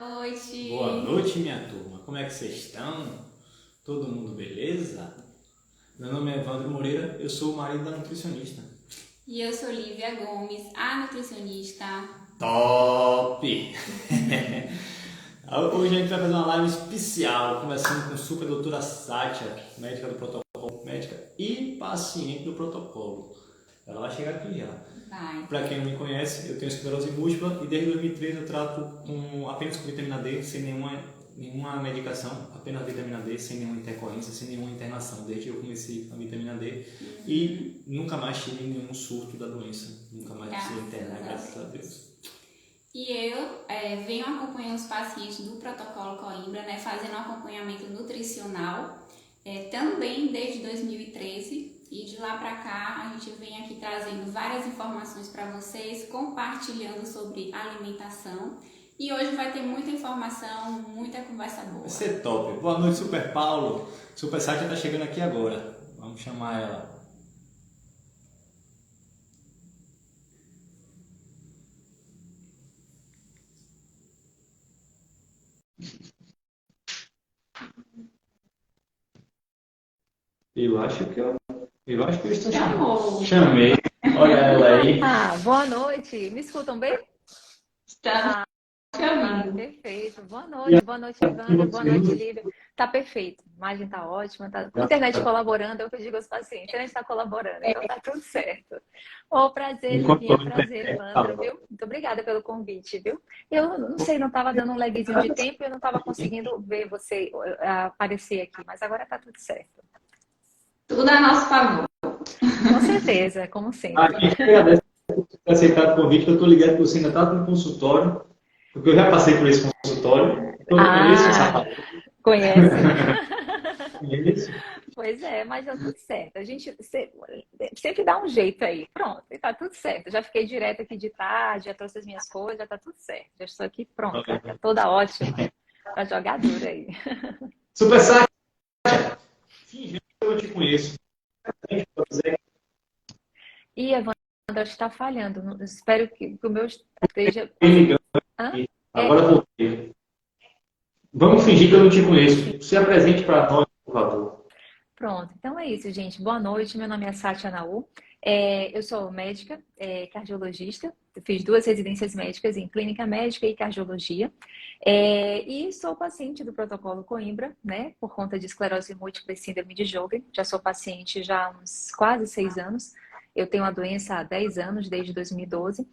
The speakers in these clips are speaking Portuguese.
Noite. Boa noite, minha turma. Como é que vocês estão? Todo mundo beleza? Meu nome é Evandro Moreira, eu sou o marido da nutricionista. E eu sou Lívia Gomes, a nutricionista. Top! Hoje a gente vai fazer uma live especial, conversando com a super doutora Sátia, médica do protocolo, médica e paciente do protocolo. Ela vai chegar aqui já. Vai. Para quem não me conhece, eu tenho esclerose múltipla e desde 2013 eu trato apenas com vitamina D, sem nenhuma medicação, apenas vitamina D, sem nenhuma intercorrência, sem nenhuma internação, desde que eu comecei a vitamina D. E nunca mais tive nenhum surto da doença, nunca mais precisei internar, graças a Deus. E eu venho acompanhando os pacientes do protocolo Coimbra, né, fazendo um acompanhamento nutricional, também desde 2013. E de lá para cá a gente vem aqui trazendo várias informações para vocês, compartilhando sobre alimentação. E hoje vai ter muita informação, muita conversa boa. Vai ser top. Boa noite, Super Paulo. Super Sátia está chegando aqui agora. Vamos chamar ela. Eu acho que eu estou chamando. Chamei. Olha ela aí. Boa noite. Me escutam bem? Estamos chamando. Perfeito. Boa noite, Evandro. Boa noite, Lívia. Tá perfeito. A imagem tá ótima. Tá... A internet colaborando, é o que eu digo aos pacientes. A internet está colaborando, então tá tudo certo. Prazer, Livinha. Prazer, Evandro, viu? Muito obrigada pelo convite, viu? Eu não sei, não estava dando um lagzinho de tempo e eu não estava conseguindo ver você aparecer aqui, mas agora tá tudo certo. Tudo a nosso favor. Com certeza, como sempre. A gente agradece por ter aceitado o convite, que eu estou ligado que você ainda está no consultório, porque eu já passei por esse consultório, então eu conheço essa parte. Conhece? Conheço. Pois é, mas deu tudo certo. A gente sempre dá um jeito aí. Pronto, e tá tudo certo. Já fiquei direto aqui de tarde, já trouxe as minhas coisas, já tá tudo certo. Já estou aqui pronta, tá toda ótima para jogar dura aí. Super Sátia, fingindo que eu não te conheço. E Evandro, acho que está falhando. Espero que o meu esteja. Agora voltei. Vamos fingir que eu não te conheço. Se apresente para nós, por favor. Pronto, então é isso, gente. Boa noite, meu nome é Sátia Naú. Eu sou médica, cardiologista. Eu fiz 2 residências médicas em clínica médica e cardiologia. E sou paciente do protocolo Coimbra, né? Por conta de esclerose múltipla e síndrome de Sjögren. Já sou paciente já há uns quase 6 anos. Eu tenho a doença há 10 anos, desde 2012.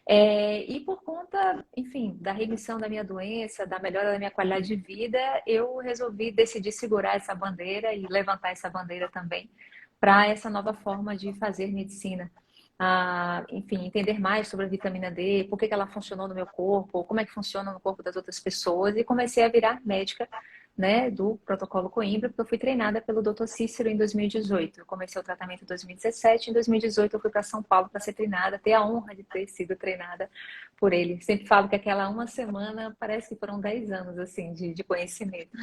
E por conta, enfim, da remissão da minha doença, da melhora da minha qualidade de vida, eu resolvi decidir segurar essa bandeira e levantar essa bandeira também para essa nova forma de fazer medicina. Enfim, entender mais sobre a vitamina D, por que ela funcionou no meu corpo, como é que funciona no corpo das outras pessoas, e comecei a virar médica, né, do protocolo Coimbra, porque eu fui treinada pelo Dr. Cícero em 2018. Eu comecei o tratamento em 2017, em 2018 eu fui para São Paulo para ser treinada, ter a honra de ter sido treinada por ele. Sempre falo que aquela uma semana parece que foram 10 anos, assim, de conhecimento,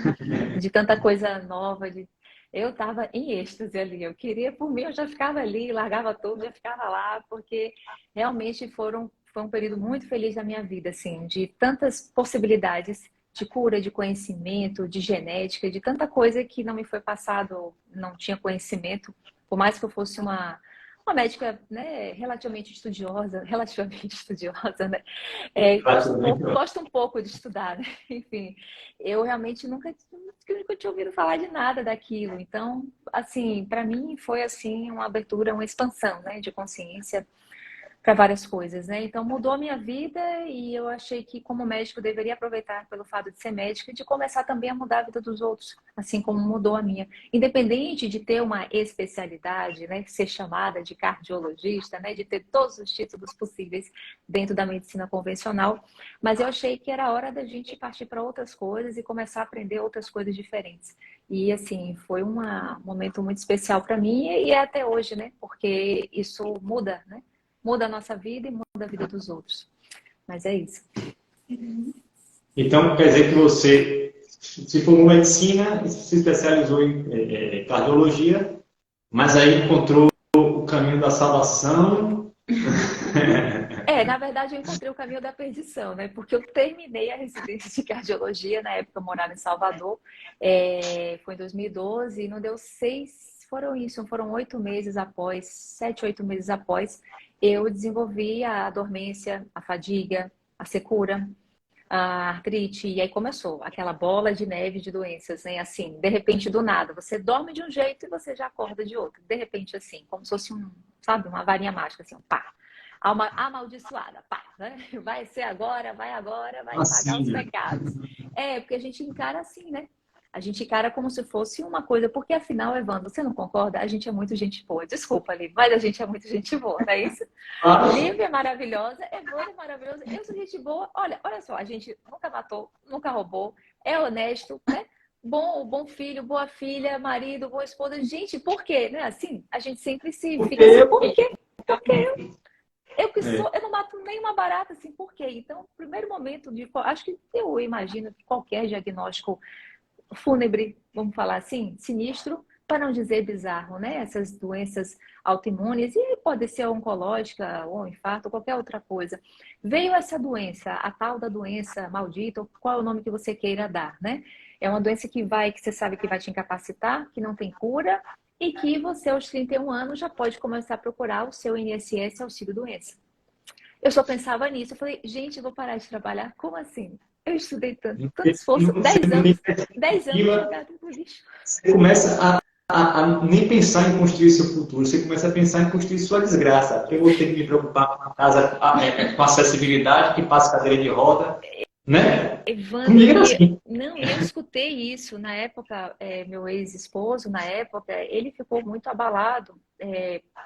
de tanta coisa nova, Eu estava em êxtase ali, eu queria, por mim, eu já ficava ali, largava tudo, já ficava lá, porque realmente foi um período muito feliz da minha vida, assim, de tantas possibilidades de cura, de conhecimento, de genética, de tanta coisa que não me foi passado, não tinha conhecimento, por mais que eu fosse uma médica, né, relativamente estudiosa, né? Gosto um pouco de estudar, né? Enfim, eu realmente nunca tinha ouvido falar de nada daquilo. Então, assim, para mim foi assim uma abertura, uma expansão, né, de consciência para várias coisas, né? Então mudou a minha vida e eu achei que como médico eu deveria aproveitar pelo fato de ser médico e de começar também a mudar a vida dos outros, assim como mudou a minha. Independente de ter uma especialidade, né, ser chamada de cardiologista, né, de ter todos os títulos possíveis dentro da medicina convencional, mas eu achei que era hora da gente partir para outras coisas e começar a aprender outras coisas diferentes. E assim, foi um momento muito especial para mim e é até hoje, né? Porque isso muda, né? Muda a nossa vida e muda a vida dos outros. Mas é isso. Então, quer dizer que você se formou em medicina, se especializou em cardiologia, mas aí encontrou o caminho da salvação. Na verdade, eu encontrei o caminho da perdição, né? Porque eu terminei a residência de cardiologia, na época eu morava em Salvador, foi em 2012, e não deu 8 meses após, 7, 8 meses após, eu desenvolvi a dormência, a fadiga, a secura, a artrite, e aí começou aquela bola de neve de doenças, né? Assim, de repente, do nada, você dorme de um jeito e você já acorda de outro. De repente, assim, como se fosse sabe, uma varinha mágica, assim, pá. Alma amaldiçoada, pá, né? Vai ser agora, vai pagar os Assim, né? pecados. Porque a gente encara assim, né? A gente encara como se fosse uma coisa, porque afinal, Evandro, você não concorda? A gente é muito gente boa. Desculpa, Lívia, mas a gente é muito gente boa, não é isso? Claro. Lívia é maravilhosa, Evandro é maravilhoso, eu sou gente boa. Olha só, a gente nunca matou, nunca roubou, é honesto, né? Bom filho, boa filha, marido, boa esposa. Gente, por quê? Não é assim? A gente sempre se fica assim, por quê? Porque eu que sou, eu não mato nenhuma barata, assim, por quê? Então, primeiro momento acho que eu imagino que qualquer diagnóstico fúnebre, vamos falar assim, sinistro, para não dizer bizarro, né? Essas doenças autoimunes, e pode ser oncológica, ou infarto, ou qualquer outra coisa. Veio essa doença, a tal da doença maldita, ou qual é o nome que você queira dar, né? É uma doença que você sabe que vai te incapacitar, que não tem cura, e que você, aos 31 anos, já pode começar a procurar o seu INSS auxílio-doença. Eu só pensava nisso. Eu falei, gente, eu vou parar de trabalhar? Como assim? Eu estudei tanto esforço, 10 anos jogado no lixo. Você começa a nem pensar em construir seu futuro, você começa a pensar em construir sua desgraça. Eu vou ter que me preocupar com a casa, com acessibilidade, que passa cadeira de roda, né? Evandro, Comigo era assim. eu escutei isso na época, meu ex-esposo, na época, ele ficou muito abalado,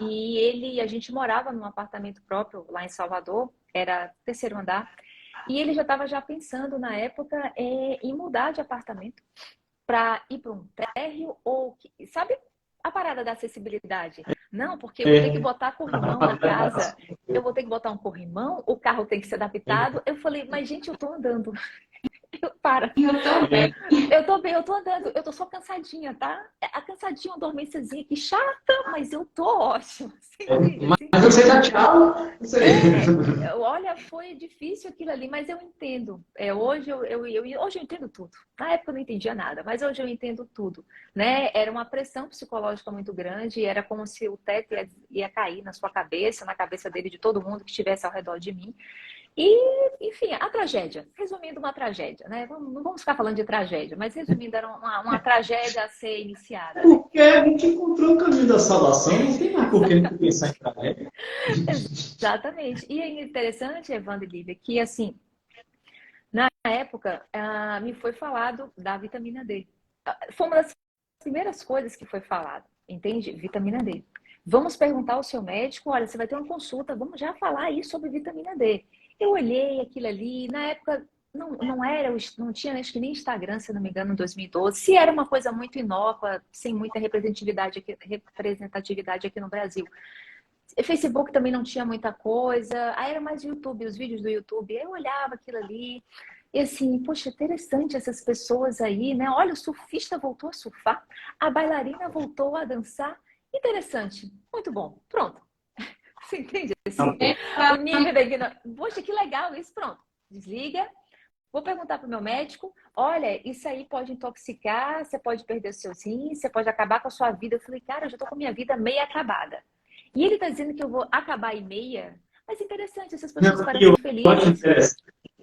e a gente morava num apartamento próprio lá em Salvador, era terceiro andar, e ele já estava pensando na época em mudar de apartamento para ir para um térreo ou, sabe, a parada da acessibilidade. Não, porque eu vou ter que botar corrimão na casa, eu vou ter que botar um corrimão, o carro tem que ser adaptado. Eu falei, mas gente, eu tô andando. Para. Eu tô bem, eu tô andando, eu tô só cansadinha, tá? A cansadinha, uma dormênciazinha aqui, chata, mas eu tô ótima. Mas você dá tchau. Olha, foi difícil aquilo ali, mas eu entendo. Hoje hoje eu entendo tudo. Na época eu não entendia nada, mas hoje eu entendo tudo, né? Era uma pressão psicológica muito grande, era como se o teto ia cair na sua cabeça, na cabeça dele, de todo mundo que estivesse ao redor de mim. E, enfim, a tragédia. Resumindo, uma tragédia, né? Não vamos ficar falando de tragédia, mas resumindo, era uma tragédia a ser iniciada. Porque a gente encontrou o caminho da salvação, não tem mais por que pensar em tragédia. Exatamente. E é interessante, Evandro e Lívia, que, assim, na época, me foi falado da vitamina D. Foi uma das primeiras coisas que foi falado, entende? Vitamina D. Vamos perguntar ao seu médico, olha, você vai ter uma consulta, vamos já falar aí sobre vitamina D. Eu olhei aquilo ali, na época não tinha, acho que nem Instagram, se não me engano, em 2012. Se era uma coisa muito inócua, sem muita representatividade aqui no Brasil. Facebook também não tinha muita coisa, aí era mais YouTube, os vídeos do YouTube. Eu olhava aquilo ali e assim, poxa, interessante essas pessoas aí, né? Olha, o surfista voltou a surfar, a bailarina voltou a dançar. Interessante, muito bom, pronto. Você entende? Assim, o nível da ignorância. Poxa, que legal isso, pronto. Desliga. Vou perguntar para o meu médico, olha, isso aí pode intoxicar, você pode perder os seus rins, você pode acabar com a sua vida. Eu falei, cara, eu já estou com a minha vida meia acabada. E ele está dizendo que eu vou acabar em meia? Mas interessante, essas pessoas parecem felizes.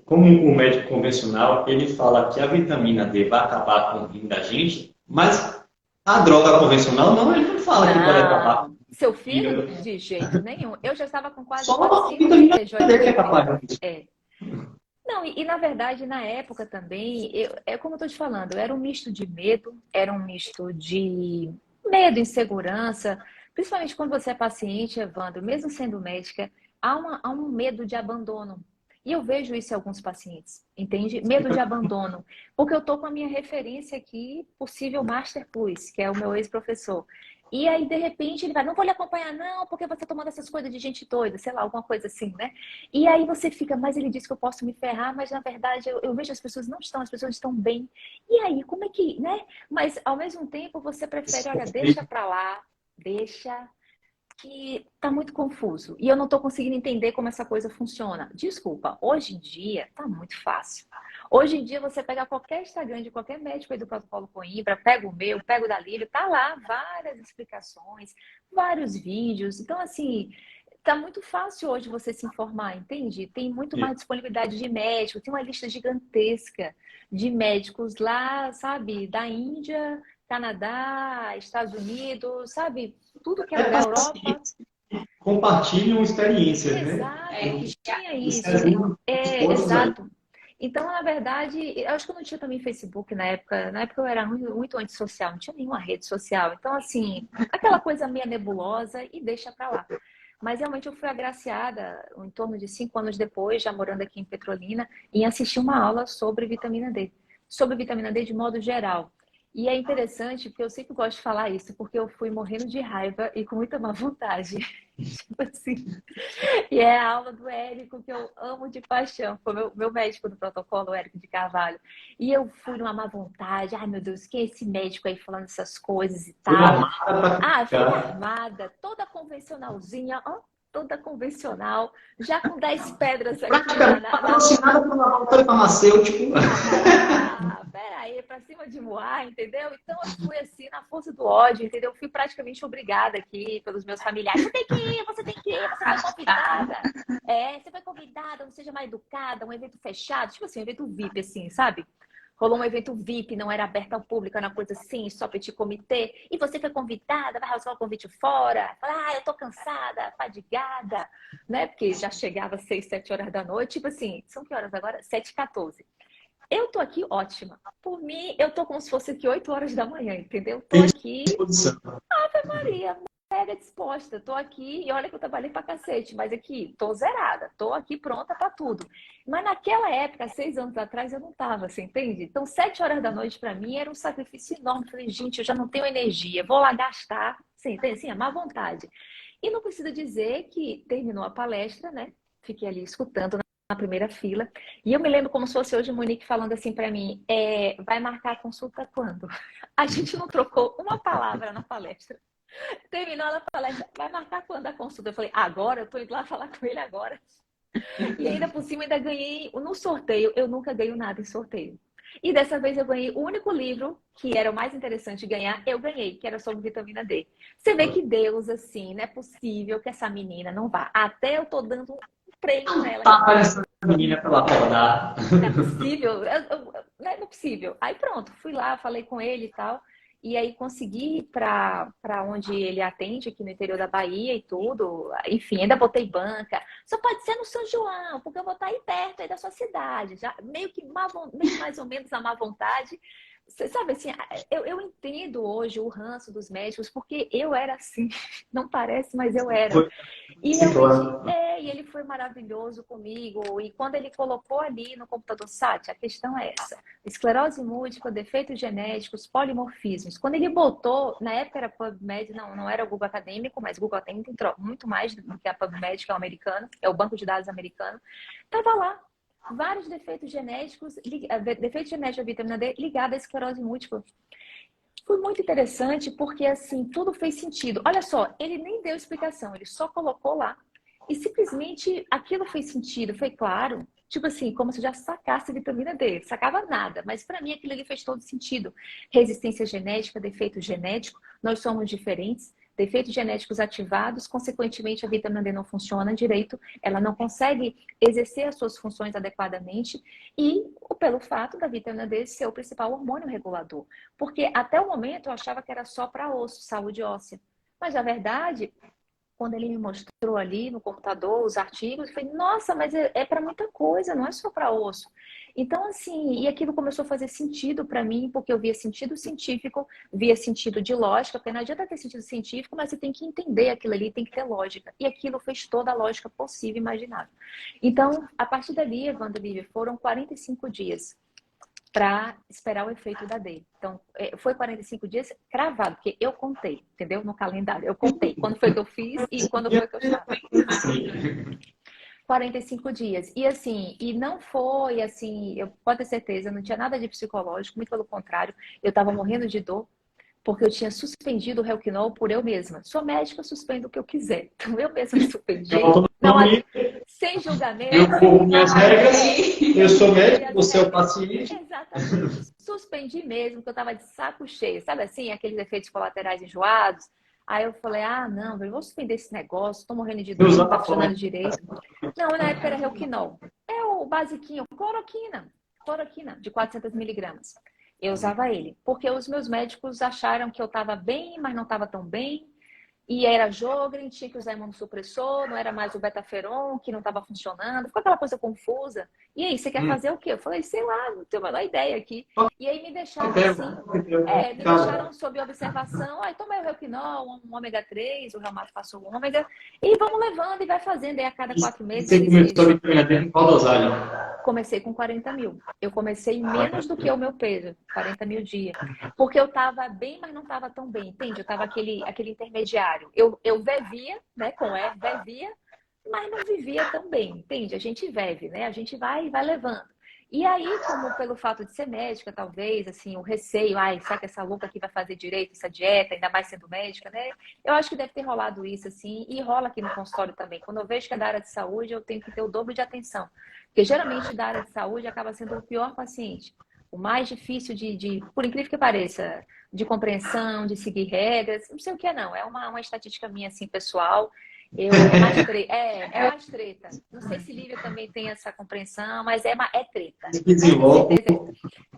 Como o médico convencional, ele fala que a vitamina D vai acabar com o rim da gente, mas a droga convencional não, ele não fala que pode acabar. Seu filho, de jeito nenhum. Eu já estava com quase Só a vitamina D que é capaz disso. Não, e na verdade, na época também, como eu estou te falando, era um misto de medo, era um misto de medo, insegurança, principalmente quando você é paciente, Evandro, mesmo sendo médica, há um medo de abandono. E eu vejo isso em alguns pacientes, entende? Medo de abandono. Porque eu estou com a minha referência aqui, possível Master Plus, que é o meu ex-professor. E aí, de repente, ele vai, não vou lhe acompanhar, não, porque você está tomando essas coisas de gente doida, sei lá, alguma coisa assim, né? E aí você fica, mas ele disse que eu posso me ferrar, mas na verdade eu vejo as pessoas não estão, as pessoas estão bem. E aí, como é que, né? Mas ao mesmo tempo você prefere, olha, deixa pra lá, deixa que tá muito confuso e eu não tô conseguindo entender como essa coisa funciona. Desculpa, hoje em dia tá muito fácil. Hoje em dia você pega qualquer Instagram de qualquer médico aí do Protocolo Coimbra, pega o meu, pega o da Lívia, tá lá várias explicações, vários vídeos. Então, assim, tá muito fácil hoje você se informar, entende? Tem muito mais disponibilidade de médicos, tem uma lista gigantesca de médicos lá, sabe, da Índia, Canadá, Estados Unidos, sabe, tudo que é lugar, Europa. Compartilham experiências, né? Exato, É, tinha Você isso. ajuda os outros aí. Exato. Então, na verdade, eu acho que eu não tinha também Facebook na época. Na época eu era muito antissocial, não tinha nenhuma rede social. Então, assim, aquela coisa meio nebulosa e deixa pra lá. Mas realmente eu fui agraciada, em torno de 5 anos depois, já morando aqui em Petrolina, em assistir uma aula sobre vitamina D. Sobre vitamina D de modo geral. E é interessante, porque eu sempre gosto de falar isso, porque eu fui morrendo de raiva e com muita má vontade. Tipo assim. E é a aula do Érico, que eu amo de paixão. Foi meu médico do protocolo, o Érico de Carvalho. E eu fui numa má vontade. Ai, meu Deus, quem é esse médico aí falando essas coisas e Foi tal? armada para Ah, fui ficar. armada, toda convencionalzinha, ó, toda convencional, já com 10 pedras aqui Praticamente na mão. patrocinada por um laboratório farmacêutico. Ah, peraí, pra cima de Moá, entendeu? Então eu fui assim, na força do ódio, entendeu? Eu fui praticamente obrigada aqui pelos meus familiares. Você tem que ir, você tem que ir, você foi convidada. É, você foi convidada, não seja mais educada, um evento fechado, tipo assim, um evento VIP, assim, sabe? Rolou um evento VIP, não era aberto ao público, era uma coisa assim, só petit comitê. E você foi convidada, vai rasgar o convite fora. Fala, eu tô cansada, fadigada, né? Porque já chegava às 6, 7 horas da noite. Tipo assim, são que horas agora? 7h14. Eu tô aqui ótima. Por mim, eu tô como se fosse aqui 8 horas da manhã, entendeu? Tô Tem aqui, disposição. Maria, mega disposta. Tô aqui e olha que eu trabalhei pra cacete, mas aqui, tô zerada. Tô aqui pronta pra tudo. Mas naquela época, 6 anos atrás, eu não tava, você entende? Então, 7 horas da noite pra mim era um sacrifício enorme. Falei, gente, eu já não tenho energia, vou lá gastar. Sim, tem assim, a má vontade. E não precisa dizer que terminou a palestra, né? Fiquei ali escutando na primeira fila. E eu me lembro como se fosse hoje Monique falando assim para mim, vai marcar a consulta quando? A gente não trocou uma palavra na palestra. Terminou a palestra, vai marcar quando a consulta? Eu falei, agora? Eu tô indo lá falar com ele agora. E ainda por cima, ainda ganhei no sorteio. Eu nunca ganho nada em sorteio. E dessa vez eu ganhei o único livro que era o mais interessante de ganhar, eu ganhei, que era sobre vitamina D. Você vê que Deus, assim, não é possível que essa menina não vá. Até eu tô dando um prêmio para ela. Tá essa menina pela acordar. Não é possível, não é possível. Aí pronto, fui lá, falei com ele e tal. E aí consegui ir para onde ele atende, aqui no interior da Bahia e tudo. Enfim, ainda botei banca. Só pode ser no São João, porque eu vou estar aí perto aí da sua cidade. Já meio que meio mais ou menos a má vontade. Você sabe assim, eu entendo hoje o ranço dos médicos, porque eu era assim. Não parece, mas eu era. Foi E realmente, sintomas. e ele foi maravilhoso comigo. E quando ele colocou ali no computador, Sati, a questão é essa: esclerose múltipla, defeitos genéticos, polimorfismos. Quando ele botou, na época era PubMed, não era o Google Acadêmico, mas Google Acadêmico entrou muito mais do que a PubMed, que é o americano, é o banco de dados americano. Tava lá. Vários defeitos genéticos da vitamina D ligada à esclerose múltipla. Foi muito interessante porque, assim, tudo fez sentido. Olha só, ele nem deu explicação, ele só colocou lá e simplesmente aquilo fez sentido, foi claro. Tipo assim, como se eu já sacasse vitamina D, sacava nada, mas para mim aquilo ali fez todo sentido. Resistência genética, defeito genético, nós somos diferentes. Defeitos genéticos ativados, consequentemente a vitamina D não funciona direito, ela não consegue exercer as suas funções adequadamente e pelo fato da vitamina D ser o principal hormônio regulador. Porque até o momento eu achava que era só para osso, saúde óssea. Mas na verdade, quando ele me mostrou ali no computador os artigos, eu falei, nossa, mas é para muita coisa, não é só para osso. Então, assim, e aquilo começou a fazer sentido para mim, porque eu via sentido científico, via sentido de lógica, porque não adianta ter sentido científico, mas você tem que entender aquilo ali, tem que ter lógica. E aquilo fez toda a lógica possível e imaginável. Então, a partir dali, Evandro e Lívia, foram 45 dias para esperar o efeito da D. Então, foi 45 dias cravado, porque eu contei, entendeu? No calendário, eu contei quando foi que eu fiz e quando foi que eu estava. 45 dias. E assim, e não foi assim, eu pode ter certeza, não tinha nada de psicológico, muito pelo contrário, eu estava morrendo de dor. porque eu tinha suspendido o Relquinol por eu mesma. Sou médica, eu suspendo o que eu quiser. Então, eu mesma suspendi. Eu Não, autonomia, sem julgamento. meu corpo, minhas regras, eu sou médico, Minhas você é o regras. paciente. Exatamente. Suspendi mesmo, porque eu estava de saco cheio. Sabe assim, aqueles efeitos colaterais enjoados? Aí eu falei, ah, não, eu vou suspender esse negócio, tô morrendo de Eu dor, não usava tá a funcionando forma. direito. Não, na época era Relquinol. É o basiquinho, cloroquina, de 400 miligramas. Eu usava ele, porque os meus médicos acharam que eu estava bem, mas não estava tão bem. E era Jogren, tinha que usar imunossupressor, não era mais o betaferon, que não estava funcionando. Ficou aquela coisa confusa. E aí, você quer fazer o quê? Eu falei, sei lá, não tenho a menor ideia aqui. E aí me deixaram assim, me deixaram sob observação. Aí tomei o Relquinol, um ômega 3, o reumato passou o ômega, e vamos levando e vai fazendo. Aí a cada 4 meses Você começou a vitamina D com qual dosagem? comecei com 40 mil. Eu comecei menos do que o meu peso, 40 mil dia. Porque eu estava bem, mas não estava tão bem, entende? Eu estava aquele intermediário. Eu vivia, né, vivia, mas não vivia tão bem, entende? A gente vive, né? A gente vai levando. E aí, como pelo fato de ser médica, talvez, assim, o receio, ai, será que essa louca aqui vai fazer direito essa dieta, ainda mais sendo médica, né? Eu acho que deve ter rolado isso, assim, e rola aqui no consultório também. Quando eu vejo que é da área de saúde, eu tenho que ter o dobro de atenção. Porque geralmente da área de saúde acaba sendo o pior paciente. O mais difícil por incrível que pareça, de compreensão, de seguir regras, não sei o que é não, é uma estatística minha, assim, pessoal. É mais treta. Não sei se Lívia também tem essa compreensão, mas é treta. Desenvolve.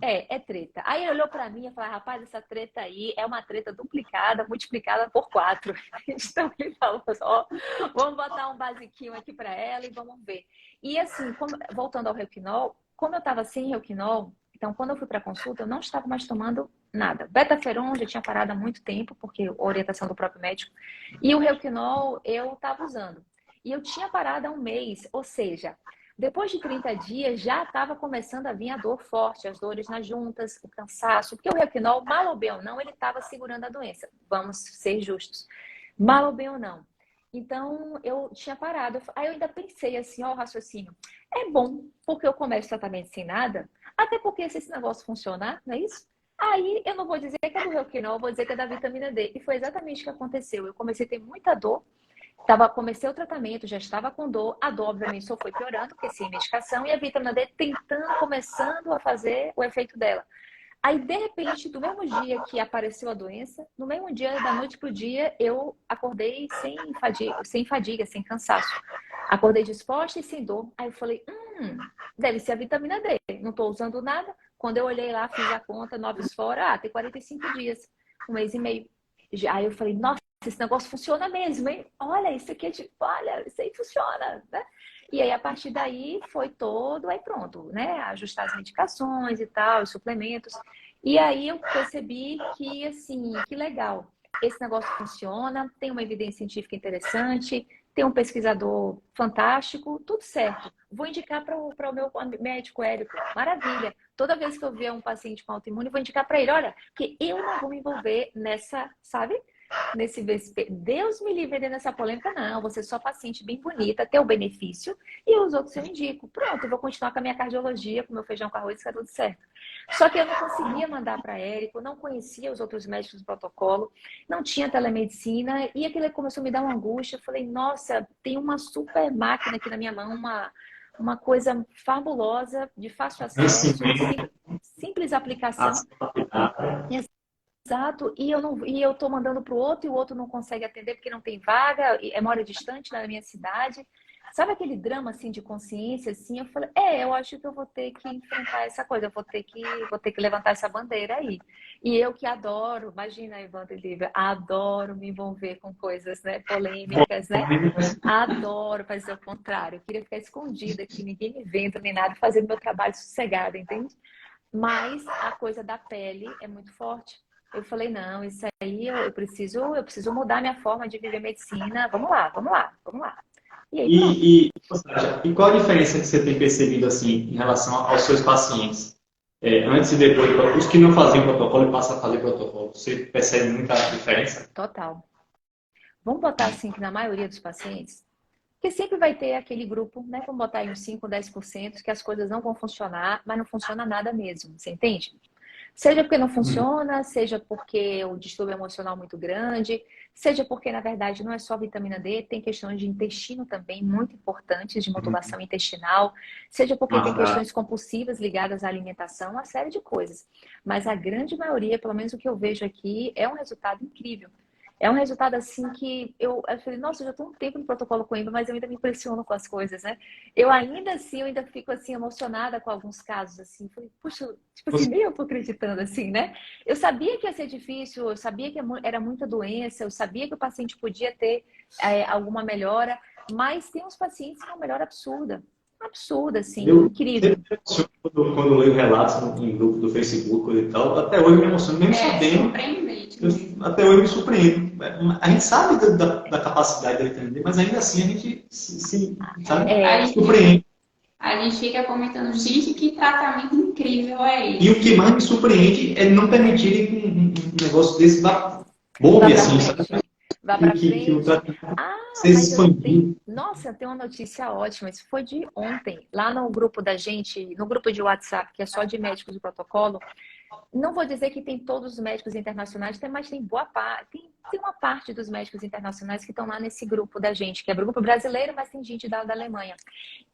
É treta. Aí ele olhou pra mim e falou, rapaz, essa treta aí é uma treta duplicada, multiplicada por 4. Então ele falou assim, ó, vamos botar um basiquinho aqui pra ela e vamos ver. E assim, voltando ao Relquinol, como eu estava sem Relquinol, então quando eu fui para consulta, eu não estava mais tomando nada. Betaferon já tinha parado há muito tempo, porque orientação do próprio médico. E o Relquinol eu estava usando. E eu tinha parado há um mês, ou seja, depois de 30 dias já estava começando a vir a dor forte, as dores nas juntas, o cansaço, porque o Relquinol, mal ou bem ou não, ele estava segurando a doença. Vamos ser justos. Mal ou bem ou não. Então, eu tinha parado. Aí eu ainda pensei assim, ó, o raciocínio. É bom, porque eu começo tratamento sem nada, até porque se esse negócio funcionar, não é isso? Aí eu não vou dizer que é do Relquinol, eu vou dizer que é da vitamina D. E foi exatamente o que aconteceu. Eu comecei a ter muita dor, comecei o tratamento, já estava com dor. A dor, obviamente, só foi piorando, porque sem medicação, e a vitamina D começando a fazer o efeito dela. Aí, de repente, do mesmo dia que apareceu a doença, no mesmo dia, da noite pro dia, eu acordei sem fadiga, sem cansaço. Acordei disposta e sem dor. Aí eu falei, deve ser a vitamina D. Não estou usando nada. Quando eu olhei lá, fiz a conta, 9 fora, tem 45 dias, um mês e meio. Aí eu falei, nossa, esse negócio funciona mesmo, hein? Olha, isso aqui é tipo, olha, isso aí funciona, né? E aí, a partir daí, foi todo, aí pronto, né? Ajustar as medicações e tal, os suplementos. E aí eu percebi que, assim, que legal. Esse negócio funciona, tem uma evidência científica interessante, tem um pesquisador fantástico, tudo certo. Vou indicar para o meu médico Érico, maravilha. Toda vez que eu ver um paciente com autoimune, vou indicar para ele, olha, que eu não vou me envolver nessa, sabe? Deus me livre nessa polêmica, não. Você é só paciente bem bonita, ter o benefício, e os outros eu indico. Pronto, eu vou continuar com a minha cardiologia, com o meu feijão com arroz, está tudo certo. Só que eu não conseguia mandar para Érico, não conhecia os outros médicos do protocolo, não tinha telemedicina, e aquilo começou a me dar uma angústia. Eu falei, nossa, tem uma super máquina aqui na minha mão, uma coisa fabulosa, de fácil acesso, de simples aplicação. Exato, e eu tô mandando para o outro e o outro não consegue atender porque não tem vaga, mora distante na minha cidade. Sabe aquele drama assim de consciência assim? Eu falei, eu acho que eu vou ter que enfrentar essa coisa, eu vou ter que levantar essa bandeira aí. E eu que adoro, imagina, Evandro e Lívia, adoro me envolver com coisas, né, polêmicas, né? Adoro fazer o contrário. Eu queria ficar escondida aqui, ninguém me vendo nem nada, fazendo meu trabalho sossegado, entende? Mas a coisa da pele é muito forte. Eu falei, não, isso aí eu preciso mudar minha forma de viver medicina. Vamos lá, vamos lá, vamos lá. E aí, E qual a diferença que você tem percebido assim em relação aos seus pacientes? Antes e depois, os que não faziam protocolo e passam a fazer protocolo, você percebe muita diferença? total. Vamos botar assim que na maioria dos pacientes, porque sempre vai ter aquele grupo, né? Vamos botar aí uns 5, 10% que as coisas não vão funcionar, mas não funciona nada mesmo, você entende? Seja porque não funciona, seja porque o distúrbio emocional é muito grande, seja porque, na verdade, não é só vitamina D, tem questões de intestino também muito importantes, de modulação intestinal, seja porque tem questões compulsivas ligadas à alimentação, uma série de coisas. Mas a grande maioria, pelo menos o que eu vejo aqui, é um resultado incrível. É um resultado assim que eu falei, nossa, eu já estou um tempo no protocolo Coimbra, mas eu ainda me impressiono com as coisas, né? Eu ainda fico assim emocionada com alguns casos assim. Falei, puxa, tipo assim, nem eu tô acreditando assim, né? Eu sabia que ia ser difícil, eu sabia que era muita doença, eu sabia que o paciente podia ter alguma melhora, mas tem uns pacientes que é uma melhora absurda, assim, Eu incrível. sempre me emociono quando eu leio relatos em grupo do Facebook e tal. Até hoje me emociono, mesmo sabendo. Surpreendente. Até hoje me surpreendo. A gente sabe da capacidade dele entender, mas ainda assim a gente sabe, A gente, surpreende. a gente fica comentando, gente, que tratamento incrível é E o esse? que mais me surpreende é não permitirem que um negócio desse bombe Vá pra assim, sabe? frente. Vá pra Que o frente. tratamento Ah, seja mas expandido. nossa, eu tenho uma notícia ótima. Isso foi de ontem. Lá no grupo da gente, no grupo de WhatsApp, que é só de médicos do protocolo, não vou dizer que tem todos os médicos internacionais, mas tem boa parte, tem uma parte dos médicos internacionais que estão lá nesse grupo da gente, que é grupo brasileiro, mas tem gente da Alemanha.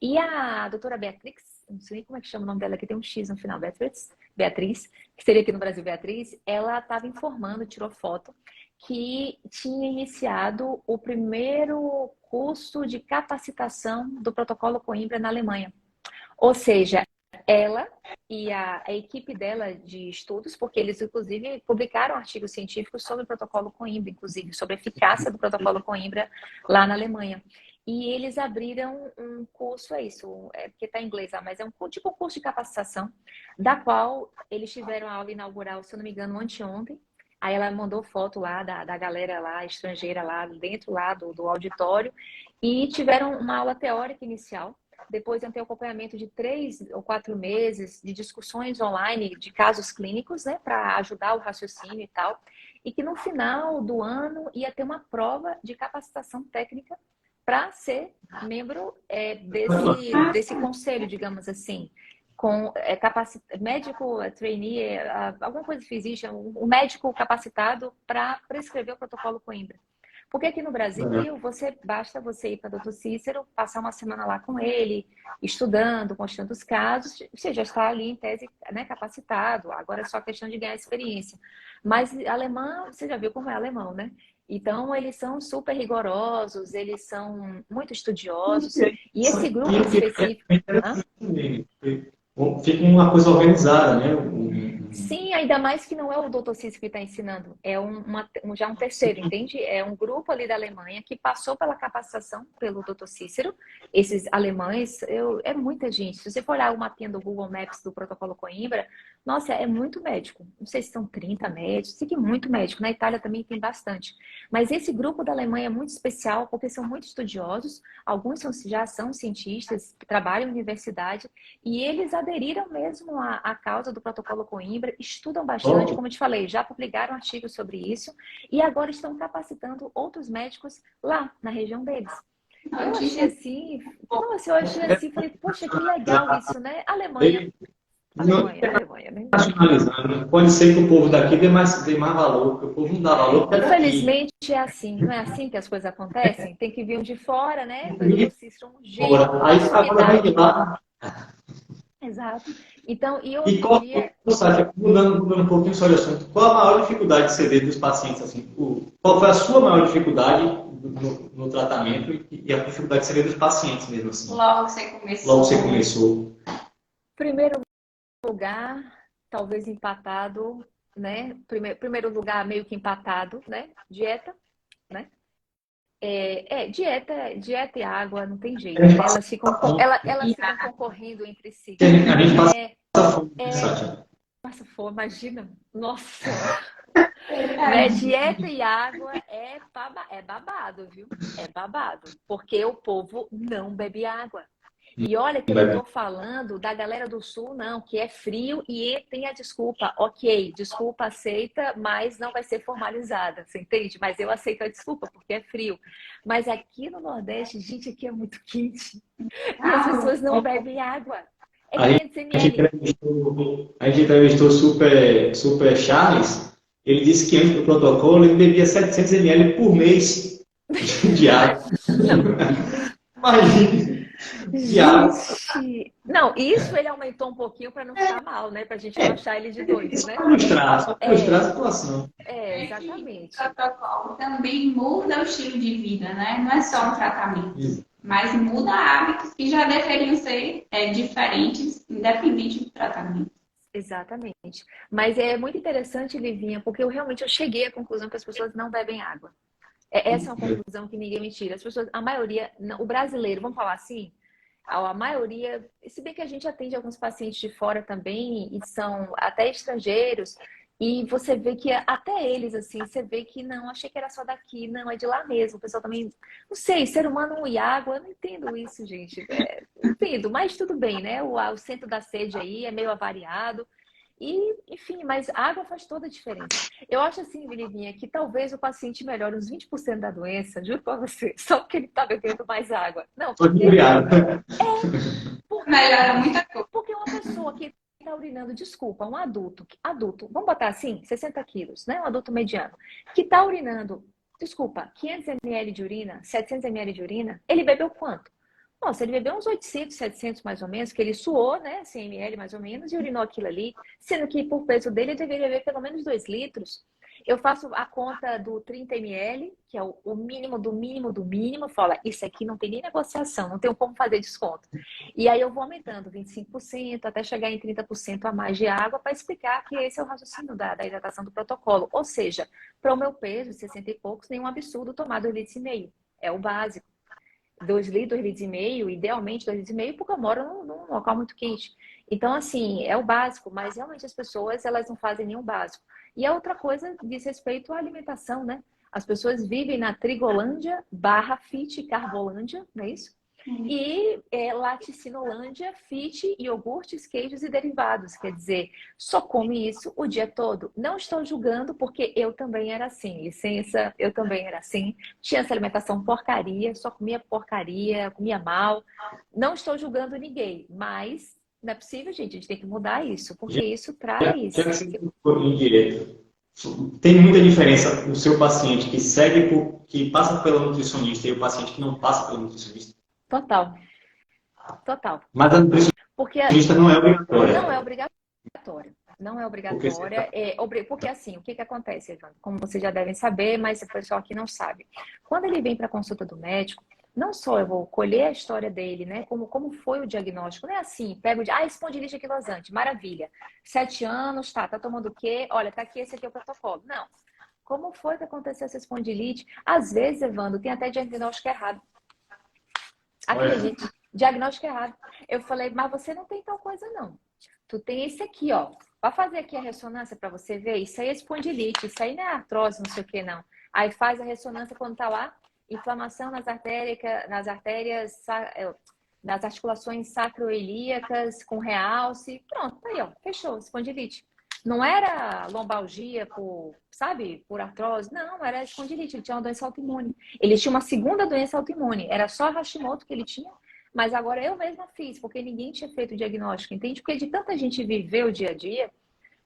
E a doutora Beatrix, não sei nem como é que chama o nome dela, que tem um X no final, Beatriz, que seria aqui no Brasil Beatriz, ela estava informando, tirou foto, que tinha iniciado o primeiro curso de capacitação do protocolo Coimbra na Alemanha. Ou seja, ela e a equipe dela de estudos, porque eles, inclusive, publicaram artigos científicos sobre o protocolo Coimbra, inclusive, sobre a eficácia do protocolo Coimbra lá na Alemanha. E eles abriram um curso, porque está em inglês, mas é tipo um curso de capacitação, da qual eles tiveram a aula inaugural, se eu não me engano, anteontem. Aí ela mandou foto lá da galera lá, estrangeira lá, dentro lá do auditório, e tiveram uma aula teórica inicial. Depois iam ter acompanhamento de 3 ou 4 meses de discussões online de casos clínicos, né, para ajudar o raciocínio e tal. E que no final do ano ia ter uma prova de capacitação técnica para ser membro desse conselho, digamos assim, com médico trainee, alguma coisa que existe, um médico capacitado para prescrever o protocolo Coimbra. Porque aqui no Brasil, basta você ir para o Dr. Cícero, passar uma semana lá com ele, estudando, constando os casos, você já está ali em tese, né, capacitado. Agora é só questão de ganhar experiência. Mas alemão, você já viu como é alemão, né? Então, eles são super rigorosos, eles são muito estudiosos. E esse grupo específico... Fica uma coisa organizada, né? Sim, ainda mais que não é o Dr. Cícero que está ensinando, é já um terceiro, entende? É um grupo ali da Alemanha que passou pela capacitação pelo Dr. Cícero. Esses alemães, é muita gente. Se você for olhar o mapinha do Google Maps do protocolo Coimbra, nossa, é muito médico. Não sei se são 30 médicos, sei que é muito médico. Na Itália também tem bastante. Mas esse grupo da Alemanha é muito especial porque são muito estudiosos. Alguns já são cientistas, trabalham em universidade e eles aderiram mesmo à causa do protocolo Coimbra, estudam bastante, como eu te falei, já publicaram artigos sobre isso e agora estão capacitando outros médicos lá na região deles. Eu achei assim, falei, poxa, que legal isso, né? Alemanha, né? Nacionalizando. Pode ser que o povo daqui dê mais valor, porque o povo não dá valor para daqui. Infelizmente é assim, não é assim que as coisas acontecem? Tem que vir um de fora, né? Foi o Cícero um jeito, Aí agora vem de lá. Exato. Então, E qual, Sátia, mudando um pouquinho sobre o assunto, qual a maior dificuldade de CD dos pacientes? Assim, qual foi a sua maior dificuldade no tratamento e a dificuldade de CD dos pacientes mesmo assim? Logo que você começou. Logo que você começou. Primeiro lugar, talvez empatado, né? Primeiro lugar, meio que empatado, né? Dieta, né? Dieta e água, não tem jeito, né? Elas ficam concorrendo entre si. A gente passa fome, Sátia. Passa fome, imagina. Nossa! Né? Dieta e água é babado, viu? É babado. Porque o povo não bebe água. E olha que eu não estou falando da galera do sul, não, que é frio e tem a desculpa. Ok, desculpa aceita, mas não vai ser formalizada, você entende? Mas eu aceito a desculpa, porque é frio. Mas aqui no Nordeste, gente, aqui é muito quente. E as pessoas não bebem água. É A gente 500 ml. a gente entrevistou o Super Charles. Ele disse que antes do protocolo ele bebia 700 ml por mês de água. Não, Imagine, de água. gente. Não, isso ele aumentou um pouquinho para não ficar mal, né? Para a gente não achar ele de doido, né? Só para ilustrar a situação. É que o Exatamente. protocolo também muda o estilo de vida, né? Não é só um tratamento, Isso. mas muda hábitos que já deveriam ser diferentes, independente do tratamento. Exatamente. Mas é muito interessante, Livinha, porque eu cheguei à conclusão que as pessoas não bebem água. Essa é uma conclusão que ninguém me tira. As pessoas, a maioria, o brasileiro, vamos falar assim, a maioria, se bem que a gente atende alguns pacientes de fora também, e são até estrangeiros, e você vê que até eles, assim, você vê que não, achei que era só daqui, não, é de lá mesmo. O pessoal também, não sei, ser humano e água, eu não entendo isso, gente. Não entendo, mas tudo bem, né? O centro da sede aí é meio avariado. E, enfim, mas a água faz toda a diferença. Eu acho assim, Livinha, que talvez o paciente melhore uns 20% da doença, juro pra você, só porque ele tá bebendo mais água. Não, Foi porque obrigado. Melhora muita coisa. porque uma pessoa que está urinando, desculpa, um adulto, vamos botar assim, 60 quilos, né? Um adulto mediano, que está urinando, desculpa, 500 ml de urina, 700 ml de urina, ele bebeu quanto? Nossa, ele bebeu uns 800, 700 mais ou menos, que ele suou, né? 100 ml mais ou menos, e urinou aquilo ali, sendo que por peso dele ele deveria beber pelo menos 2 litros. Eu faço a conta do 30 ml, que é o mínimo do mínimo do mínimo, fala, isso aqui não tem nem negociação, não tem como fazer desconto. E aí eu vou aumentando 25% até chegar em 30% a mais de água para explicar que esse é o raciocínio da hidratação do protocolo. Ou seja, para o meu peso, 60 e poucos, nenhum absurdo tomar 2,5 litros. É o básico. 2 litros, 2,5 litros, idealmente 2,5 litros, porque eu moro num local muito quente. Então, assim, é o básico, mas realmente as pessoas, elas não fazem nenhum básico. E a outra coisa diz respeito à alimentação, né? As pessoas vivem na Trigolândia / Fit Carbolândia, não é isso? E Laticinolândia, fit, iogurtes, queijos e derivados. Quer dizer, só come isso o dia todo. Não estou julgando, porque eu também era assim. Licença, eu também era assim. Tinha essa alimentação porcaria, só comia porcaria, comia mal. Não estou julgando ninguém, mas não é possível, gente. A gente tem que mudar isso, porque isso traz. Já que você ficou em direto, tem muita diferença o seu paciente que passa pela nutricionista e o paciente que não passa pela nutricionista. Total, total. Mas a Porque nutricionista não é obrigatória. não é obrigatória. Não é obrigatória. Porque assim, o que acontece, Evandro? Como vocês já devem saber, mas o pessoal aqui não sabe. Quando ele vem para a consulta do médico, não só eu vou colher a história dele, né? Como foi o diagnóstico. Não é assim, pego de, espondilite anquilosante, maravilha. 7 anos, tá tomando o quê? Olha, tá aqui, esse aqui é o protocolo. Não. Como foi que aconteceu essa espondilite? Às vezes, Evandro, tem até diagnóstico errado. Acredite, diagnóstico errado. Eu falei, mas você não tem tal coisa, não. Tu tem esse aqui, ó. Vai fazer aqui a ressonância para você ver. Isso aí é espondilite, isso aí não é artrose, não sei o que, não. Aí faz a ressonância quando tá lá, inflamação nas artérias, nas articulações sacroiliacas, com realce. Pronto, tá aí, ó. Fechou, espondilite. Não era lombalgia por artrose. Não, era espondilite. Ele tinha uma doença autoimune. Ele tinha uma segunda doença autoimune. Era só Hashimoto que ele tinha. Mas agora eu mesma fiz, porque ninguém tinha feito o diagnóstico, entende? Porque de tanta gente viver o dia a dia,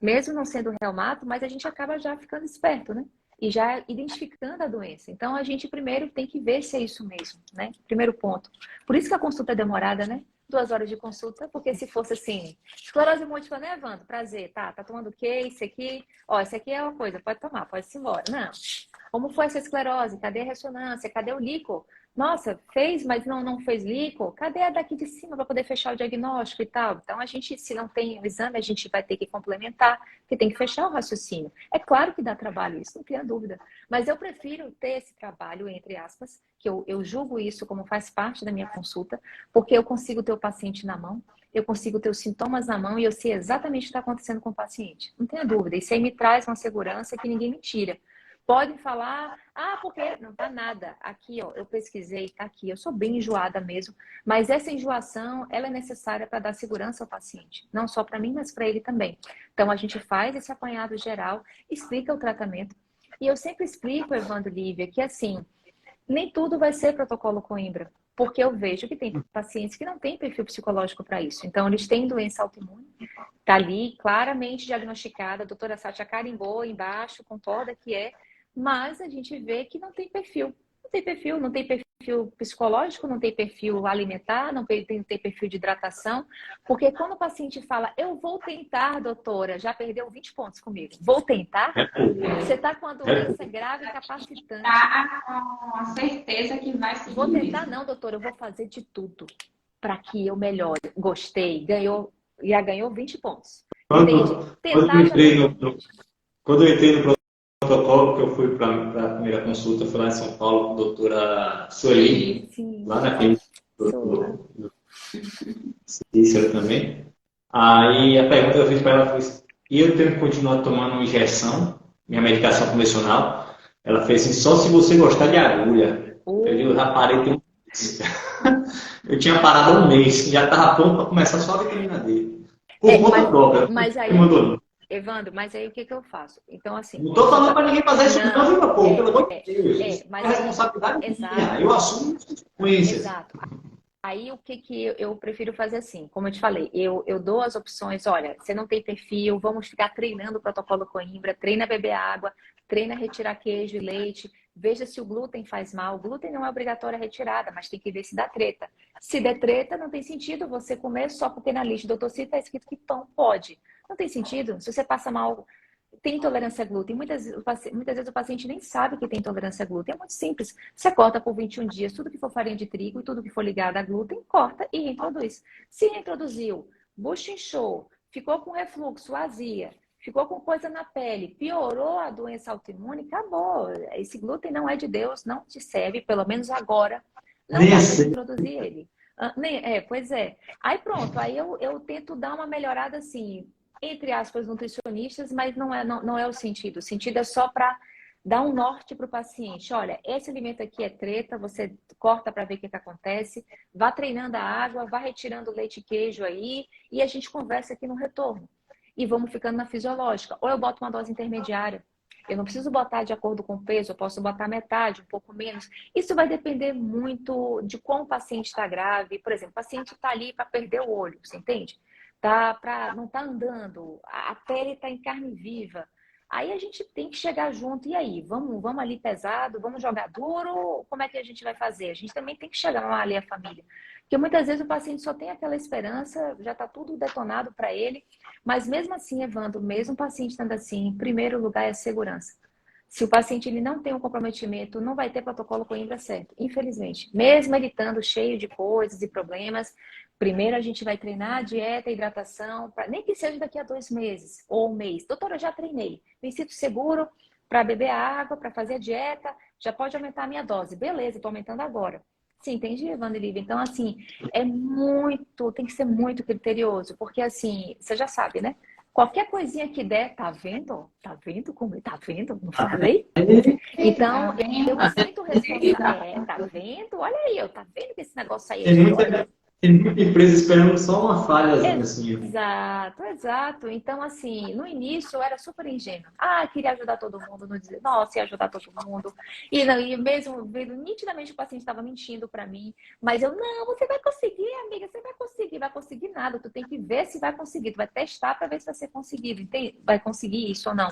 mesmo não sendo reumato, mas a gente acaba já ficando esperto, né? E já identificando a doença. Então, a gente primeiro tem que ver se é isso mesmo, né? Primeiro ponto. Por isso que a consulta é demorada, né? 2 horas de consulta, porque se fosse assim, esclerose múltipla, né, Evandro? Prazer, tá tomando o quê? Isso aqui, ó, isso aqui é uma coisa, pode tomar, pode-se embora. Não. Como foi essa esclerose? Cadê a ressonância? Cadê o líquor? Nossa, fez, mas não fez líquor? Cadê a daqui de cima para poder fechar o diagnóstico e tal? Então, a gente, se não tem o exame, a gente vai ter que complementar, porque tem que fechar o raciocínio. É claro que dá trabalho isso, não tenha dúvida. Mas eu prefiro ter esse trabalho, entre aspas, que eu julgo isso como faz parte da minha consulta, porque eu consigo ter o paciente na mão, eu consigo ter os sintomas na mão e eu sei exatamente o que está acontecendo com o paciente. Não tenha dúvida. Isso aí me traz uma segurança que ninguém me tira. Podem falar, porque não tá nada. Aqui, ó, eu pesquisei, tá aqui. Eu sou bem enjoada mesmo, mas essa enjoação, ela é necessária para dar segurança ao paciente. Não só para mim, mas para ele também. Então, a gente faz esse apanhado geral, explica o tratamento. E eu sempre explico, Evandro, Lívia, que assim, nem tudo vai ser protocolo Coimbra. porque eu vejo que tem pacientes que não têm perfil psicológico para isso. Então, eles têm doença autoimune, está ali claramente diagnosticada, a doutora Sátia carimbou embaixo, concorda que é, mas a gente vê que não tem perfil. Não tem perfil, não tem perfil psicológico, não tem perfil alimentar, não tem perfil de hidratação, porque quando o paciente fala, eu vou tentar, doutora, já perdeu 20 pontos comigo. Vou tentar? Você está com a doença grave, incapacitante. Tá com a certeza que vai seguir Vou tentar mesmo. não, doutora, eu vou fazer de tudo para que eu melhore. Gostei, já ganhou 20 pontos. Entende? Tentar já Quando eu entrei no protocolo, que eu fui para a primeira consulta, fui lá em São Paulo com a doutora Sueli, Sim, lá na clínica sua. do Cícero também. Aí a pergunta que eu fiz para ela foi: e eu tenho que continuar tomando injeção, minha medicação convencional? Ela fez assim: só se você gostar de agulha. Eu já parei tem um mês. Eu tinha parado há um mês, já estava pronto para começar só a vitamina D. Por conta própria. Mas aí, Não mandou, não. Evandro, mas aí o que eu faço? Então, assim. Não estou falando para ninguém fazer isso, não, viu, meu povo? Pelo amor de Deus. Mas a responsabilidade é minha. Eu assumo as consequências. Exato. Aí o que eu prefiro fazer assim? Como eu te falei, eu dou as opções, olha, você não tem perfil, vamos ficar treinando o protocolo Coimbra, treina a beber água, treina a retirar queijo e leite, veja se o glúten faz mal. O glúten não é obrigatório a retirada, mas tem que ver se dá treta. Se der treta, não tem sentido você comer só porque na lista do doutor Cid está escrito que pão pode. Não tem sentido. Se você passa mal, tem intolerância a glúten. Muitas vezes o paciente nem sabe que tem intolerância a glúten. É muito simples. Você corta por 21 dias tudo que for farinha de trigo e tudo que for ligado a glúten, corta e reintroduz. Se reintroduziu, bucho inchou, ficou com refluxo, azia, ficou com coisa na pele, piorou a doença autoimune, acabou. Esse glúten não é de Deus, não te serve, pelo menos agora. Não dá para introduzir ele. Pois é. Aí pronto, aí eu tento dar uma melhorada assim, entre aspas, nutricionistas, mas não é o sentido. O sentido é só para dar um norte para o paciente. Olha, esse alimento aqui é treta, você corta para ver o que acontece, vá treinando a água, vá retirando leite e queijo aí, e a gente conversa aqui no retorno. E vamos ficando na fisiológica. Ou eu boto uma dose intermediária. Eu não preciso botar de acordo com o peso, eu posso botar metade, um pouco menos. Isso vai depender muito de como o paciente está grave. Por exemplo, o paciente está ali para perder o olho, você entende? Não está andando, a pele está em carne viva. Aí a gente tem que chegar junto. E aí, vamos ali pesado, vamos jogar duro? Como é que a gente vai fazer? A gente também tem que chegar ali a família. Porque muitas vezes o paciente só tem aquela esperança, já está tudo detonado para ele. Mas mesmo assim, Evandro, mesmo o paciente estando assim, em primeiro lugar é a segurança. Se o paciente ele não tem um comprometimento, não vai ter protocolo Coimbra certo, infelizmente. Mesmo ele estando cheio de coisas e problemas, primeiro a gente vai treinar a dieta, a hidratação, nem que seja daqui a 2 meses ou 1 mês. Doutora, eu já treinei, me sinto seguro para beber água, para fazer a dieta, já pode aumentar a minha dose. Beleza, estou aumentando agora. Sim, entendi, Evandro Lívia. Então, assim, tem que ser muito criterioso, porque assim, você já sabe, né? Qualquer coisinha que der, tá vendo? Tá vendo como? Tá vendo? Não falei? Então, eu me sinto responsável. Tá vendo? Olha aí, tá vendo que esse negócio aí é de doido? Tem muita empresa esperando só uma falhazinha assim. Exato. Então, assim, no início eu era super ingênua. Queria ajudar todo mundo, não dizer, nossa, ia ajudar todo mundo. E mesmo vendo nitidamente o paciente estava mentindo para mim. Mas não, você vai conseguir, amiga, você vai conseguir. Vai conseguir nada, tu tem que ver se vai conseguir. Tu vai testar para ver se vai ser conseguido, entende? Vai conseguir isso ou não.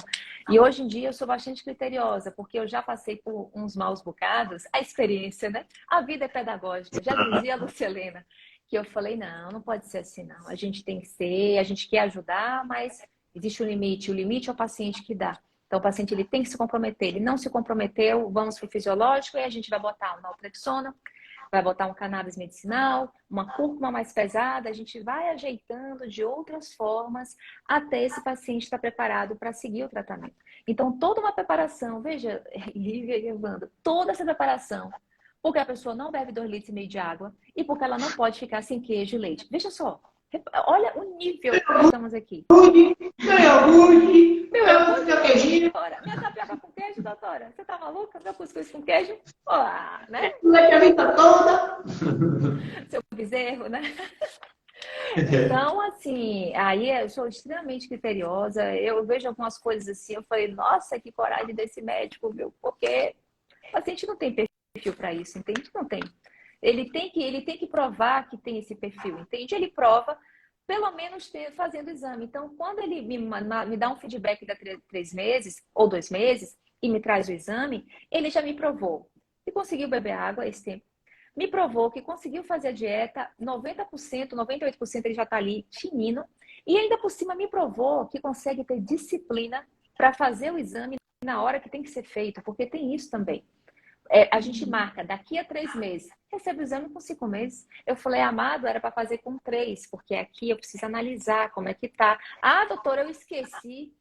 E hoje em dia eu sou bastante criteriosa, porque eu já passei por uns maus bocados. A experiência, né? A vida é pedagógica. Já dizia a Lucelena. Que eu falei, não pode ser assim, não. A gente tem que ser, a gente quer ajudar, mas existe um limite. O limite é o paciente que dá. Então, o paciente ele tem que se comprometer. Ele não se comprometeu, vamos para o fisiológico e a gente vai botar um naltrexona, vai botar um cannabis medicinal, uma cúrcuma mais pesada. A gente vai ajeitando de outras formas até esse paciente estar preparado para seguir o tratamento. Então, toda uma preparação, veja, Lívia e Evandro, toda essa preparação, porque a pessoa não bebe 2,5 litros de água e porque ela não pode ficar sem queijo e leite. Veja só, olha o nível que nós estamos aqui. Meu iogurte, meu queijinho. Minha tapioca com queijo, doutora? Você tá maluca? Meu cuscuz com queijo? Né? Leite a vida toda. Seu bezerro, né? Então, assim, aí eu sou extremamente criteriosa. Eu vejo algumas coisas assim, eu falei, nossa, que coragem desse médico, viu? Porque o paciente não tem perfil para isso, entende? Não tem. Ele tem que provar que tem esse perfil, entende? Ele prova, pelo menos fazendo o exame. Então, quando ele me dá um feedback de 3 meses ou 2 meses e me traz o exame, ele já me provou que conseguiu beber água esse tempo. Me provou que conseguiu fazer a dieta, 90%, 98% ele já está ali tinindo. E ainda por cima me provou que consegue ter disciplina para fazer o exame na hora que tem que ser feito, porque tem isso também. A gente marca daqui a 3 meses, recebe o exame com 5 meses. Eu falei, amado, era para fazer com 3, porque aqui eu preciso analisar como é que tá. Ah, doutora, eu esqueci.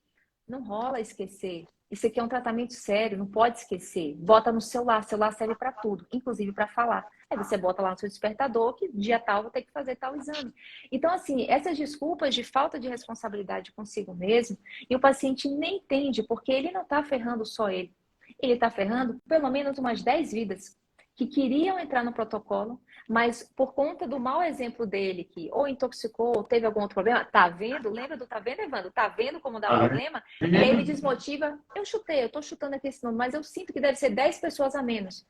Não rola esquecer. Isso aqui é um tratamento sério, não pode esquecer. Bota no celular serve para tudo, inclusive para falar. Aí você bota lá no seu despertador que dia tal vou ter que fazer tal exame. Então, assim, essas desculpas de falta de responsabilidade consigo mesmo, e o paciente nem entende, porque ele não está ferrando só ele. Ele está ferrando pelo menos umas 10 vidas que queriam entrar no protocolo, mas por conta do mau exemplo dele, que ou intoxicou, ou teve algum outro problema, tá vendo? Lembra do tá vendo, Evandro? Tá vendo como dá problema? E aí ele desmotiva. Eu tô chutando aqui esse número, mas eu sinto que deve ser 10 pessoas a menos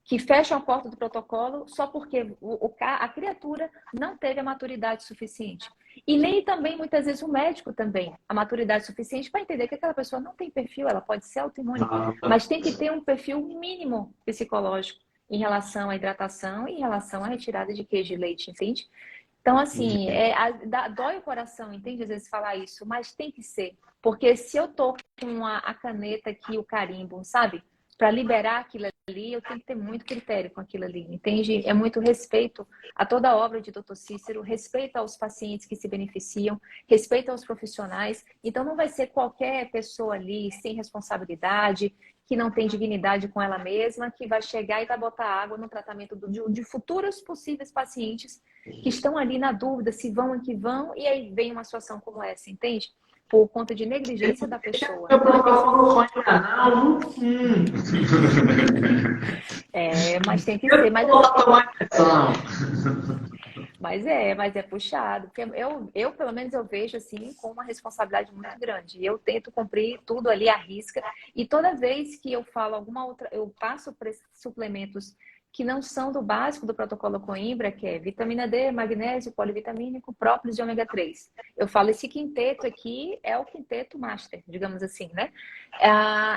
que fecham a porta do protocolo só porque a criatura não teve a maturidade suficiente. E nem também, muitas vezes, o médico também, a maturidade suficiente para entender que aquela pessoa não tem perfil, ela pode ser autoimune, mas tem que ter um perfil mínimo psicológico em relação à hidratação e em relação à retirada de queijo e leite, entende? Então, assim, dói o coração, entende? Às vezes falar isso, mas tem que ser. Porque se eu tô com a caneta aqui, o carimbo, sabe? Para liberar aquilo ali, eu tenho que ter muito critério com aquilo ali, entende? É muito respeito a toda a obra de Dr. Cícero, respeito aos pacientes que se beneficiam, respeito aos profissionais. Então, não vai ser qualquer pessoa ali sem responsabilidade, que não tem dignidade com ela mesma, que vai chegar e vai botar água no tratamento de futuros possíveis pacientes que estão ali na dúvida se vão ou que vão, e aí vem uma situação como essa, entende? Por conta de negligência da pessoa. Eu protocolo ainda não. Mas tem que ser. Mas, Tomar atenção. mas é puxado. Porque eu, pelo menos, eu vejo assim com uma responsabilidade muito grande. Eu tento cumprir tudo ali à risca. E toda vez que eu falo alguma outra, eu passo por esses suplementos que não são do básico do protocolo Coimbra, que é vitamina D, magnésio, polivitamínico, própolis e ômega 3. Eu falo, esse quinteto aqui é o quinteto master, digamos assim, né?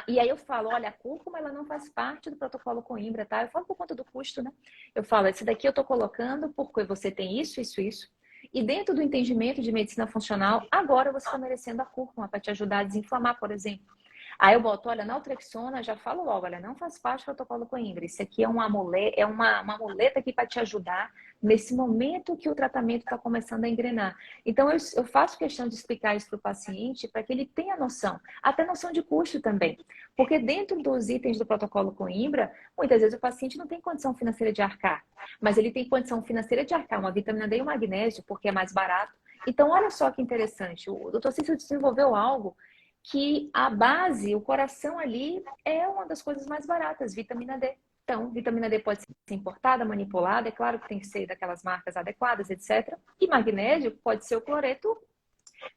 E aí eu falo, olha, a cúrcuma ela não faz parte do protocolo Coimbra, tá? Eu falo por conta do custo, né? Eu falo, esse daqui eu tô colocando porque você tem isso, isso, isso. E dentro do entendimento de medicina funcional, agora você está merecendo a cúrcuma para te ajudar a desinflamar, por exemplo. Aí eu boto, olha, naltrexona, já falo logo, olha, não faz parte do protocolo Coimbra. Isso aqui é uma muleta aqui para te ajudar nesse momento que o tratamento está começando a engrenar. Então, eu faço questão de explicar isso para o paciente para que ele tenha noção, até noção de custo também. Porque dentro dos itens do protocolo Coimbra, muitas vezes o paciente não tem condição financeira de arcar, mas ele tem condição financeira de arcar uma vitamina D e um magnésio, porque é mais barato. Então, olha só que interessante, o Dr. Cícero desenvolveu algo que a base, o coração ali, é uma das coisas mais baratas, vitamina D. Então, vitamina D pode ser importada, manipulada, é claro que tem que ser daquelas marcas adequadas, etc. E magnésio pode ser o cloreto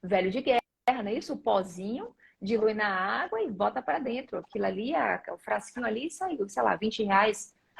velho de guerra, não é isso? O pozinho, dilui na água e bota para dentro. Aquilo ali, o frasquinho ali saiu, sei lá, R$ 20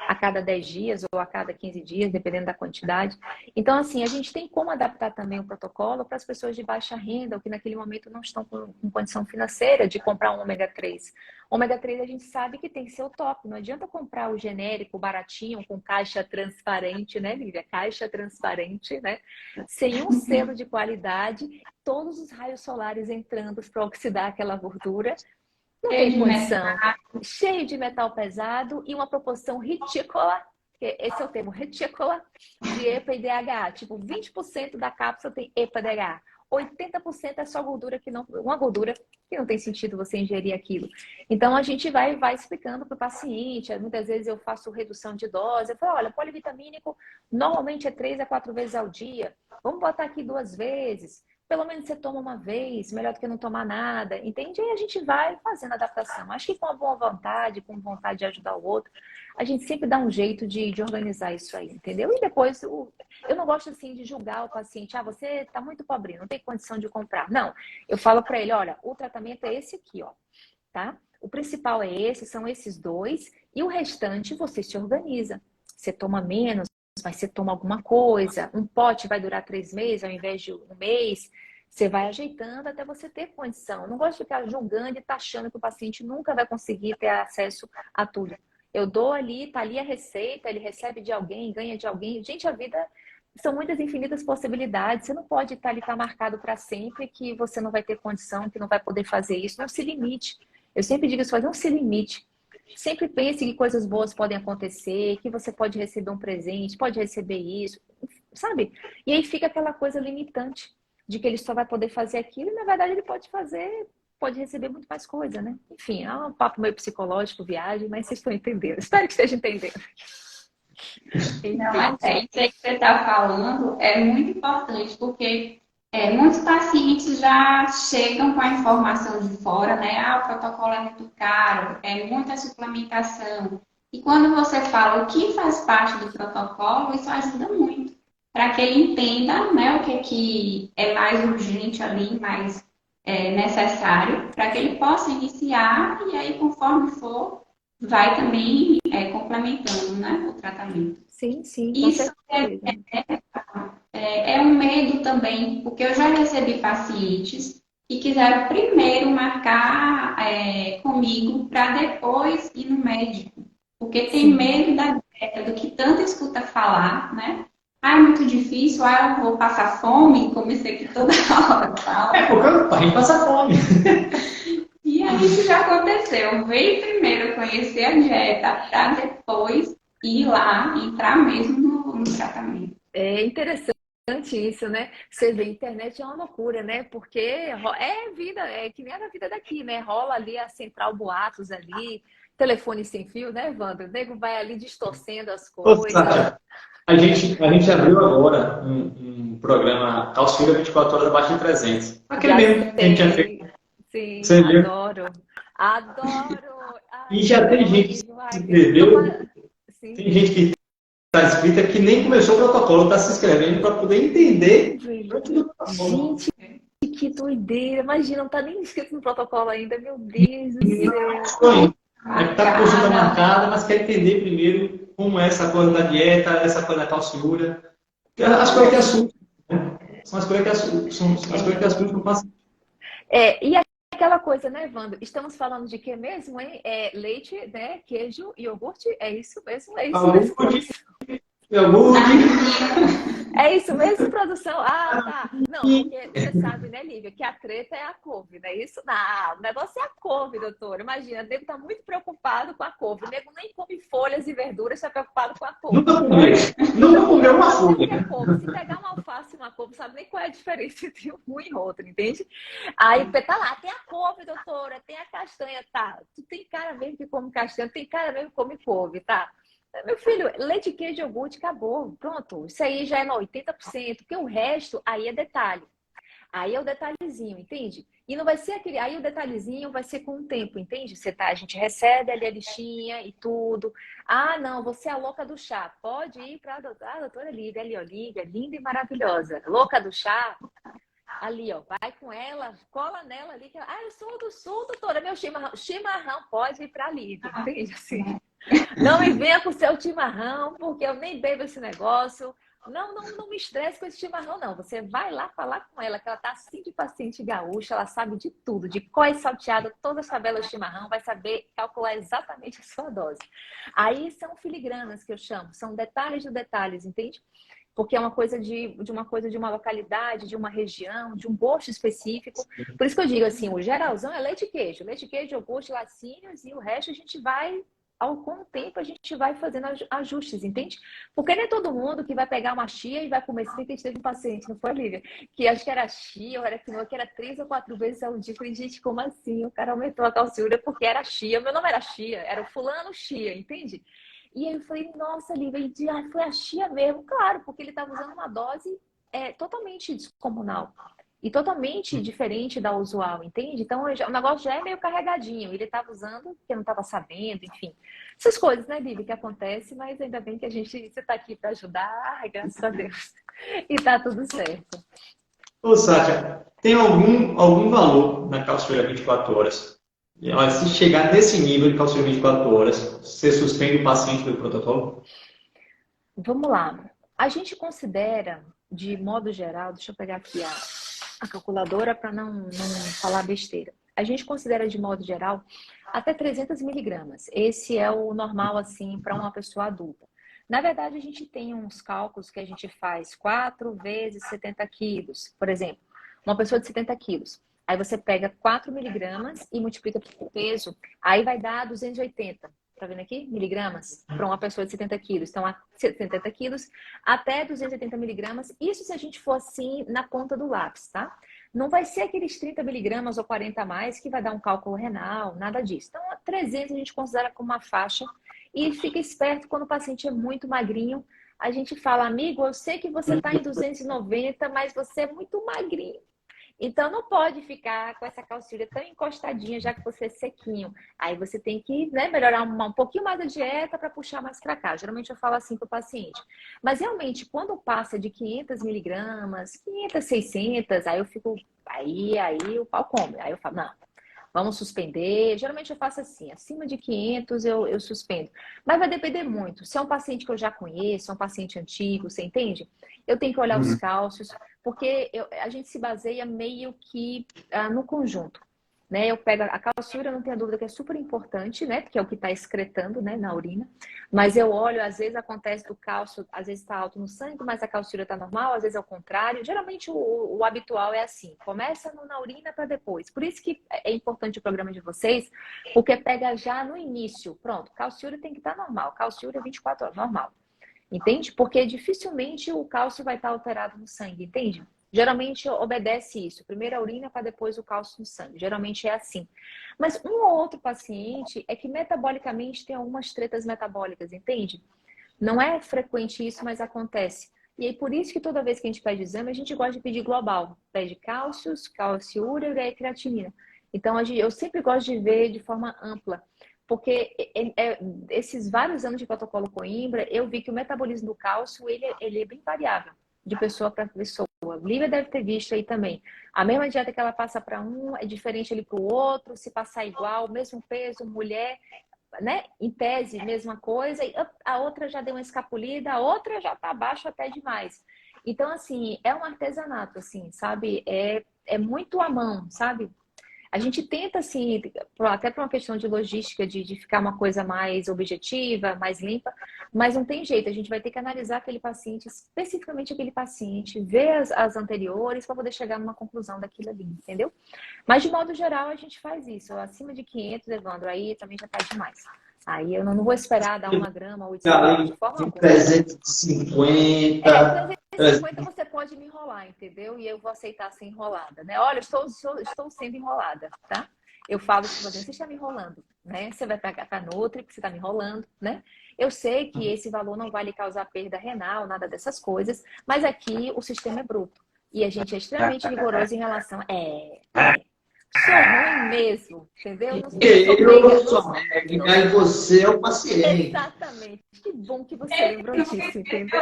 a cada 10 dias ou a cada 15 dias, dependendo da quantidade. Então, assim, a gente tem como adaptar também o protocolo para as pessoas de baixa renda ou que naquele momento não estão com condição financeira de comprar um ômega 3. Ômega 3 a gente sabe que tem que ser o top. Não adianta comprar o genérico, baratinho, com caixa transparente, né, Lívia? Caixa transparente, né? Sem um selo de qualidade, todos os raios solares entrando para oxidar aquela gordura. Não tem condição. Cheio de metal pesado e uma proporção ridícula, esse é o termo, ridícula, de EPA e DHA. Tipo, 20% da cápsula tem EPA e DHA. 80% é só gordura uma gordura que não tem sentido você ingerir aquilo. Então, a gente vai explicando para o paciente. Muitas vezes eu faço redução de dose. Eu falo, olha, polivitamínico normalmente é 3 a 4 vezes ao dia. Vamos botar aqui 2 vezes. Pelo menos você toma uma vez, melhor do que não tomar nada, entende? E a gente vai fazendo adaptação. Acho que com a boa vontade, com vontade de ajudar o outro, a gente sempre dá um jeito de organizar isso aí, entendeu? E depois, eu não gosto assim de julgar o paciente. Ah, você está muito pobre, não tem condição de comprar. Não, eu falo para ele, olha, o tratamento é esse aqui, ó, tá? O principal é esse, são esses 2, e o restante você se organiza. Você toma menos, mas você toma alguma coisa, um pote vai durar 3 meses ao invés de 1 mês, você vai ajeitando até você ter condição. Eu não gosto de ficar julgando e taxando que o paciente nunca vai conseguir ter acesso a tudo. Eu dou ali, tá ali a receita, ele recebe de alguém, ganha de alguém. Gente, a vida são muitas infinitas possibilidades. Você não pode estar ali, tá marcado para sempre que você não vai ter condição, que não vai poder fazer isso. Não se limite. Eu sempre digo isso, mas não se limite. Sempre pense que coisas boas podem acontecer, que você pode receber um presente, pode receber isso, sabe? E aí fica aquela coisa limitante de que ele só vai poder fazer aquilo e, na verdade, ele pode receber muito mais coisa, né? Enfim, é um papo meio psicológico, viagem, mas vocês estão entendendo. Espero que estejam entendendo. Não, até isso aí que você está falando é muito importante, porque muitos pacientes já chegam com a informação de fora, né? Ah, o protocolo é muito caro, é muita suplementação. E quando você fala o que faz parte do protocolo, isso ajuda muito para que ele entenda, né, o que é mais urgente ali, mais necessário, para que ele possa iniciar e aí, conforme for, vai também complementando, né, o tratamento. Sim, sim, com Isso certeza. é um medo também, porque eu já recebi pacientes que quiseram primeiro marcar comigo para depois ir no médico, porque tem Sim. medo da dieta, do que tanto escuta falar, né? Ah, é muito difícil, eu vou passar fome, comer isso aqui toda hora, tal. Porque a gente passa fome. E aí isso já aconteceu. Veio primeiro conhecer a dieta para depois ir lá, entrar mesmo no tratamento. É interessante isso, né? Você vê, a internet é uma loucura, né? Porque vida, é que nem a vida daqui, né? Rola ali a central boatos ali, telefone sem fio, né, Evandro? O nego vai ali distorcendo as coisas. A gente abriu agora um programa Calcira 24 horas abaixo de 300. Aquele mesmo que a gente já fez. Sim, Você viu? adoro. Adoro. Ai, E já tem gente que se inscreveu. Sim. Tem gente que está inscrita que nem começou o protocolo, está se inscrevendo para poder entender. Gente, que doideira. Imagina, não está nem inscrito no protocolo ainda. Meu Deus do céu. Está com consulta marcada, mas quer entender primeiro como é essa coisa da dieta, essa coisa da calciura. As coisas que assustam. Né? São as coisas que assustam o paciente. E aquela coisa, né, Evandro? Estamos falando de que mesmo, hein? Leite, né? Queijo e iogurte? É isso mesmo? É isso mesmo, produção? É isso mesmo, produção? Ah, tá. Não, porque você sabe, né, Lívia, que a treta é a couve, não é isso? Não, o negócio é a couve, doutora. Imagina, o nego tá muito preocupado com a couve. O nego nem come folhas e verduras, está preocupado com a couve. Nunca comeu uma folha. Se pegar uma alface e uma couve, sabe nem qual é a diferença entre um e outro, entende? Aí tá lá, tem a couve, doutora, tem a castanha, tá? Tu tem cara mesmo que come castanha, tem cara mesmo que come couve, tá? Meu filho, leite, queijo, iogurte, acabou. Pronto, isso aí já é 80%, porque o resto aí é detalhe. Aí é o detalhezinho, entende? E não vai ser aquele. Aí o detalhezinho vai ser com o tempo, entende? A gente recebe ali a listinha e tudo. Ah, não, você é a louca do chá. Pode ir para a doutora Lívia, ali, ó, Lívia, linda e maravilhosa. Louca do chá. Ali, ó, vai com ela, cola nela ali. Eu sou do sul, doutora, meu chimarrão pode ir para a Lívia, entende? Assim. Não me venha com o seu chimarrão, porque eu nem bebo esse negócio. Não me estresse com esse chimarrão, não. Você vai lá falar com ela, que ela tá assim de paciente gaúcha, ela sabe de tudo, de qual é salteado, todas as tabelas de chimarrão, vai saber calcular exatamente a sua dose. Aí são filigranas que eu chamo, são detalhes de detalhes, entende? Porque é uma coisa de uma localidade, de uma região, de um gosto específico. Por isso que eu digo assim, o geralzão é leite e queijo, iogurte, laticínios, e o resto a gente vai... Com o tempo a gente vai fazendo ajustes, entende? Porque nem é todo mundo que vai pegar uma chia e vai comer. Se que a gente teve um paciente, não foi, Lívia? Que acho que era chia ou era quinoa, que era 3 ou 4 vezes ao dia. Eu falei, gente, como assim? O cara aumentou a calciúria porque era chia. Meu nome era chia, era o fulano chia, entende? E aí eu falei, nossa, Lívia, foi a chia mesmo. Claro, porque ele estava usando uma dose totalmente descomunal. E totalmente diferente da usual, entende? Então, o negócio já é meio carregadinho. Ele estava usando porque não estava sabendo, enfim. Essas coisas, né, Lívia, que acontecem, mas ainda bem que você está aqui para ajudar, ai, graças a Deus. E tá tudo certo. Ô, Sátia, tem algum valor na calciura 24 horas? Se chegar nesse nível de calciura 24 horas, você suspende o paciente do protocolo? Vamos lá. A gente considera, de modo geral, deixa eu pegar aqui a calculadora para não falar besteira. A gente considera, de modo geral, até 300 miligramas. Esse é o normal, assim, para uma pessoa adulta. Na verdade, a gente tem uns cálculos que a gente faz 4 vezes 70 quilos. Por exemplo, uma pessoa de 70 quilos. Aí você pega 4 miligramas e multiplica pelo peso. Aí vai dar 280. Tá vendo aqui? Miligramas para uma pessoa de 70 quilos. Então, a 70 quilos até 280 miligramas. Isso se a gente for assim na ponta do lápis, tá? Não vai ser aqueles 30 miligramas ou 40 a mais que vai dar um cálculo renal, nada disso. Então, 300 a gente considera como uma faixa. E fica esperto quando o paciente é muito magrinho. A gente fala, amigo, eu sei que você está em 290, mas você é muito magrinho. Então, não pode ficar com essa calcília tão encostadinha, já que você é sequinho. Aí você tem que, né, melhorar um pouquinho mais a dieta para puxar mais para cá. Geralmente eu falo assim para o paciente. Mas realmente, quando passa de 500 miligramas, 500, 600, aí eu fico, aí o pau come. Aí eu falo, não, vamos suspender. Geralmente eu faço assim, acima de 500 eu suspendo. Mas vai depender muito. Se é um paciente que eu já conheço, é um paciente antigo, você entende? Eu tenho que olhar os cálcios, porque a gente se baseia meio que no conjunto. Né? Eu pego a calciúria, não tenho dúvida que é super importante, né? Porque é o que está excretando, né, na urina. Mas eu olho, às vezes acontece do cálcio, às vezes está alto no sangue, mas a calciúria está normal, às vezes é o contrário. Geralmente o habitual é assim, começa na urina para depois. Por isso que é importante o programa de vocês, porque pega já no início. Pronto, calciúria tem que estar normal, calciúria 24 horas, normal. Entende? Porque dificilmente o cálcio vai estar alterado no sangue, entende? Geralmente obedece isso. Primeiro a urina para depois o cálcio no sangue. Geralmente é assim. Mas um ou outro paciente é que metabolicamente tem algumas tretas metabólicas, entende? Não é frequente isso, mas acontece. E aí por isso que toda vez que a gente pede exame, a gente gosta de pedir global. Pede cálcios, calciúria e creatinina. Então eu sempre gosto de ver de forma ampla. Porque esses vários anos de protocolo Coimbra, eu vi que o metabolismo do cálcio, ele é bem variável, de pessoa para pessoa. Lívia deve ter visto aí também. A mesma dieta que ela passa para um é diferente ali para o outro, se passar igual, mesmo peso, mulher, né? Em tese, mesma coisa, e a outra já deu uma escapulida, a outra já está abaixo até demais. Então, assim, é um artesanato, assim, sabe? É muito à mão, sabe? A gente tenta, assim, até por uma questão de logística, de ficar uma coisa mais objetiva, mais limpa, mas não tem jeito, a gente vai ter que analisar aquele paciente, especificamente aquele paciente, ver as anteriores para poder chegar numa conclusão daquilo ali, entendeu? Mas, de modo geral, a gente faz isso. Acima de 500, Evandro, aí também já tá demais. Aí eu não vou esperar dar 1 grama ou 800 de forma alguma. 350. 350 você pode me enrolar, entendeu? E eu vou aceitar ser enrolada, né? Olha, estou sendo enrolada, tá? Eu falo que você está me enrolando, né? Você vai pagar para Nutri, porque você está me enrolando, né? Eu sei que esse valor não vai lhe causar perda renal, nada dessas coisas, mas aqui o sistema é bruto. E a gente é extremamente rigoroso em relação... Sou ruim mesmo, entendeu? Eu sou médica e você é o paciente. Exatamente. Que bom que você lembrou disso, entendeu?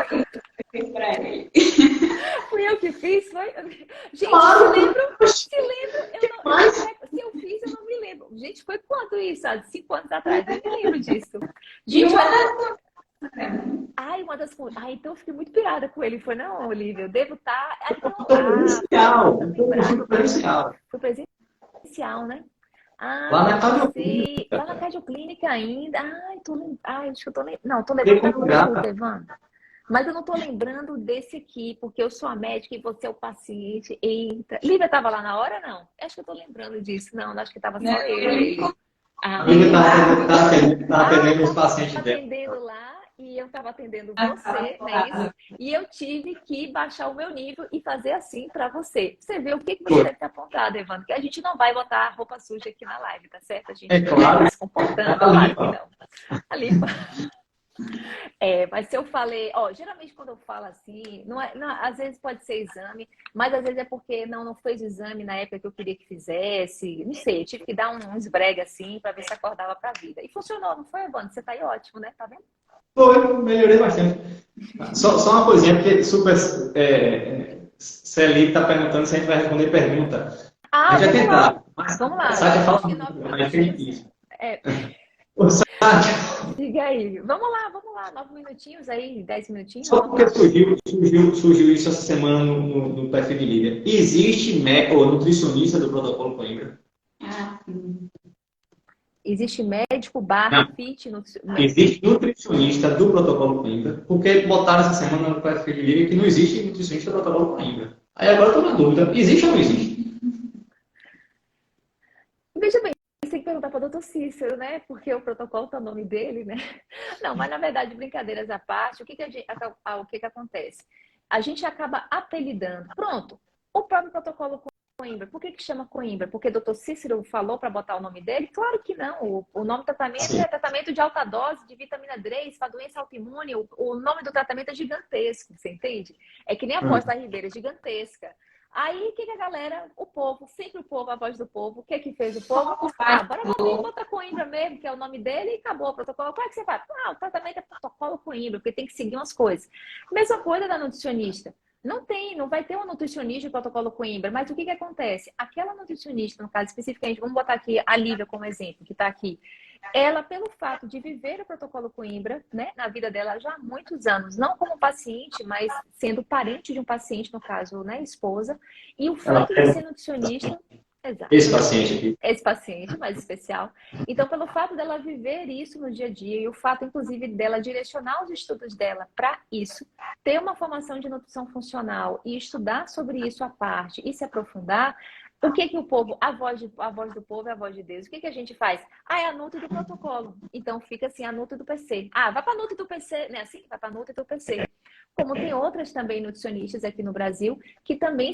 Fui eu que fiz, foi? Gente, se lembro, se eu fiz, eu não me lembro. Gente, foi quando isso? Há 5 anos atrás, eu não lembro disso. Gente, uma das coisas. Então eu fiquei muito pirada com ele. Foi, não, Olivia, eu devo estar. Foi presencial, né? Lá na Cardioclínica. Lá na Cardioclínica ainda. Acho que eu tô lembrando. Não, tô lembrando, Evandro. Mas eu não tô lembrando desse aqui, porque eu sou a médica e você é o paciente. Eita. Lívia tava lá na hora, não? Acho que eu tô lembrando disso. Não, acho que tava só eu. Lívia tá atendendo os pacientes dela. Atendendo lá e eu tava atendendo você, né? Isso. E eu tive que baixar o meu nível e fazer assim pra você. Você vê o que você deve ter apontado, Evandro, que a gente não vai botar roupa suja aqui na live, tá certo? A gente claro. Tá se comportando, claro que não. A limpa. Mas se eu falei, geralmente quando eu falo assim, não, às vezes pode ser exame, mas às vezes é porque não fez o exame na época que eu queria que fizesse, não sei, eu tive que dar uns brega assim pra ver se acordava pra vida. E funcionou, não foi, Evandro? Você tá aí ótimo, né? Tá vendo? Foi, melhorei bastante. Só uma coisinha, porque Celi tá perguntando se a gente vai responder pergunta. A gente vai tentar. Vamos lá. Sátia fala muito, mas é difícil. Sátia, Diga aí. Vamos lá. 9 minutinhos aí, 10 minutinhos. Só Vamos porque lá. surgiu isso essa semana no perfil de líder. Existe ou nutricionista do protocolo Coimbra? Ah, sim. Existe médico Não. fit. Existe nutricionista do protocolo Coimbra, porque botaram essa semana no perfil de líder que não existe nutricionista do protocolo Coimbra. Aí agora eu estou na dúvida, existe ou não existe? Veja bem, você tem que perguntar para o doutor Cícero, né? Porque o protocolo tá o nome dele, né? Não, mas na verdade, brincadeiras à parte, o que que acontece? A gente acaba apelidando. Pronto, o próprio protocolo Coimbra. Por que chama Coimbra? Porque o doutor Cícero falou para botar o nome dele? Claro que não. O nome do tratamento Sim. é tratamento de alta dose de vitamina D para doença autoimune. O nome do tratamento é gigantesco, você entende? É que nem a voz da Ribeira, é gigantesca. Aí, o que a galera, o povo, sempre o povo, a voz do povo, o que fez o povo? Bora botar Coimbra mesmo, que é o nome dele, e acabou o protocolo. Como é que você faz? O tratamento é protocolo Coimbra, porque tem que seguir umas coisas. Mesma coisa da nutricionista. Não vai ter um nutricionista de protocolo Coimbra, mas o que acontece? Aquela nutricionista, no caso especificamente, vamos botar aqui a Lívia como exemplo, que está aqui. Ela, pelo fato de viver o protocolo Coimbra, né, na vida dela já há muitos anos, não como paciente, mas sendo parente de um paciente, no caso, né, esposa, e o fato de ser nutricionista, exato, Esse paciente aqui. esse paciente mais especial. Então, pelo fato dela viver isso no dia a dia e o fato, inclusive, dela direcionar os estudos dela para isso, ter uma formação de nutrição funcional e estudar sobre isso à parte e se aprofundar, o que o povo, a voz do povo é a voz de Deus. O que a gente faz? É a nutri do protocolo. Então fica assim, a nutri do PC. Vai para a nutri do PC, né? Assim, vai para a nutri do PC. Como tem outras também nutricionistas aqui no Brasil que também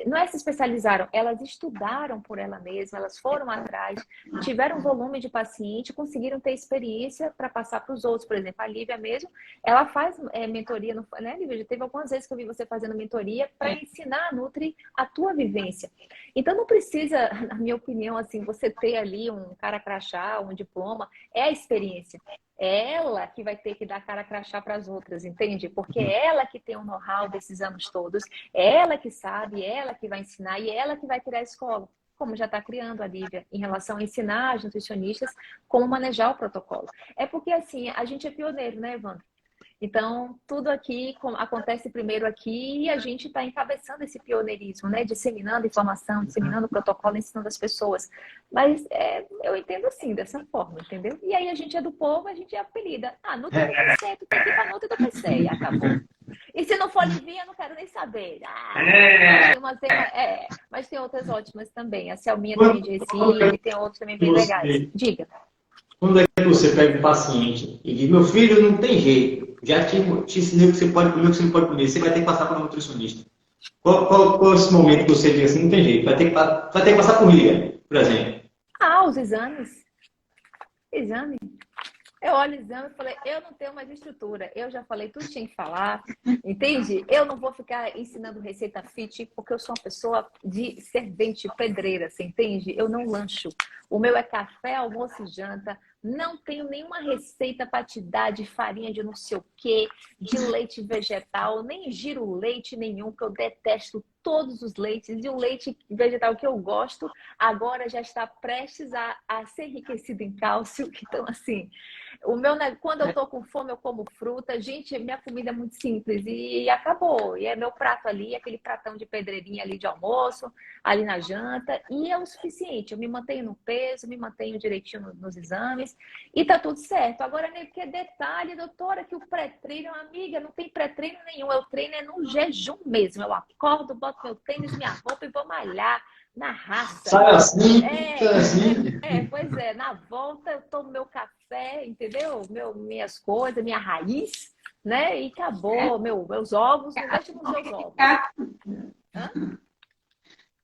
não é se especializaram, elas estudaram por ela mesma, elas foram atrás, tiveram volume de paciente, conseguiram ter experiência para passar para os outros. Por exemplo, a Lívia mesmo, ela faz mentoria, né, Lívia? Já teve algumas vezes que eu vi você fazendo mentoria para ensinar a nutri a tua vivência. Então não precisa, na minha opinião, assim, você ter ali um cara crachá, um diploma, é a experiência. É ela que vai ter que dar cara crachá para as outras, entende? Porque é ela que tem o know-how desses anos todos, é ela que sabe, é ela que vai ensinar e é ela que vai criar a escola, como já está criando a Lívia, em relação a ensinar as nutricionistas como manejar o protocolo. É porque, assim, a gente é pioneiro, né, Evandro? Então, tudo aqui acontece primeiro aqui e a gente está encabeçando esse pioneirismo, né? Disseminando informação, disseminando protocolo, ensinando as pessoas. Mas eu entendo assim, dessa forma, entendeu? E aí a gente é do povo, a gente é apelida. Nutri do PC, tu tem que ir para Nutri do PC e acabou. E se não for Livinha, eu não quero nem saber. Mas tem outras ótimas também. A Selminha também de Recife, tem outros também bem legais. Diga. Quando é que você pega um paciente e diz, meu filho, não tem jeito, já te ensinei o que você pode comer, o que você não pode comer, você vai ter que passar para um nutricionista. Qual é esse momento que você diz assim, não tem jeito, vai ter que passar por Lívia, por exemplo? Os exames. Exame. Eu olho o exame e falei, eu não tenho mais estrutura. Eu já falei tudo que tinha que falar, entende? Eu não vou ficar ensinando receita fit, porque eu sou uma pessoa de servente pedreira, você entende? Eu não lancho. O meu é café, almoço e janta. Não tenho nenhuma receita para te dar de farinha de não sei o quê, de leite vegetal, nem giro leite nenhum, que eu detesto todos os leites. E o leite vegetal que eu gosto, agora já está prestes a ser enriquecido em cálcio. Então, assim, quando eu tô com fome, eu como fruta. Gente, minha comida é muito simples e acabou. E é meu prato ali, aquele pratão de pedreirinha ali de almoço, ali na janta. E é o suficiente. Eu me mantenho no peso, me mantenho direitinho nos exames. E tá tudo certo. Agora, né, porque detalhe, doutora, que o pré-treino, amiga, não tem pré-treino nenhum. Eu treino no jejum mesmo. Eu acordo, boto meu tênis, minha roupa e vou malhar na raça. Sai assim, pois é. Na volta eu tomo meu café, entendeu? Minhas coisas, minha raiz, né? E acabou. Meus ovos, não deixa nos meus ovos.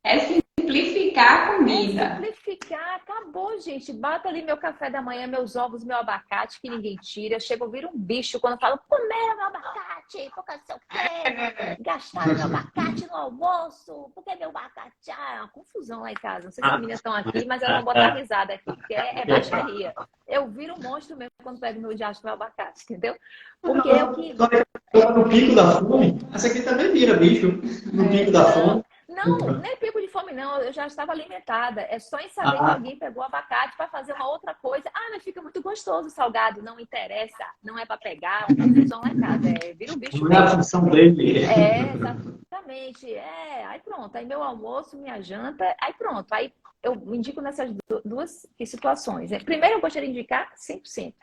É simplificar a comida. Simplificar, acabou, gente. Bata ali meu café da manhã, meus ovos, meu abacate, que ninguém tira. Chega a ouvir um bicho quando fala, comeram meu abacate, porque não sei o quê. Gastaram meu abacate no almoço, porque meu abacate... é uma confusão lá em casa. Não sei se as meninas estão aqui, mas elas vão botar risada aqui, porque é baixaria. Eu viro um monstro mesmo quando pego meu diacho meu abacate, entendeu? Porque é o que... No pico da fome, essa aqui também vira bicho. No pico da fome. Não, nem pico de fome, não. Eu já estava alimentada. É só em saber que Ah, alguém pegou abacate para fazer uma outra coisa. Ah, mas fica muito gostoso o salgado. Não interessa. Não é para pegar. Uma confusão lá em casa. É, vira um bicho não é a mesmo. função dele. É, exatamente. É, aí pronto. Aí meu almoço, minha janta, aí pronto. Aí eu indico nessas duas situações. Primeiro, eu gostaria de indicar 100%,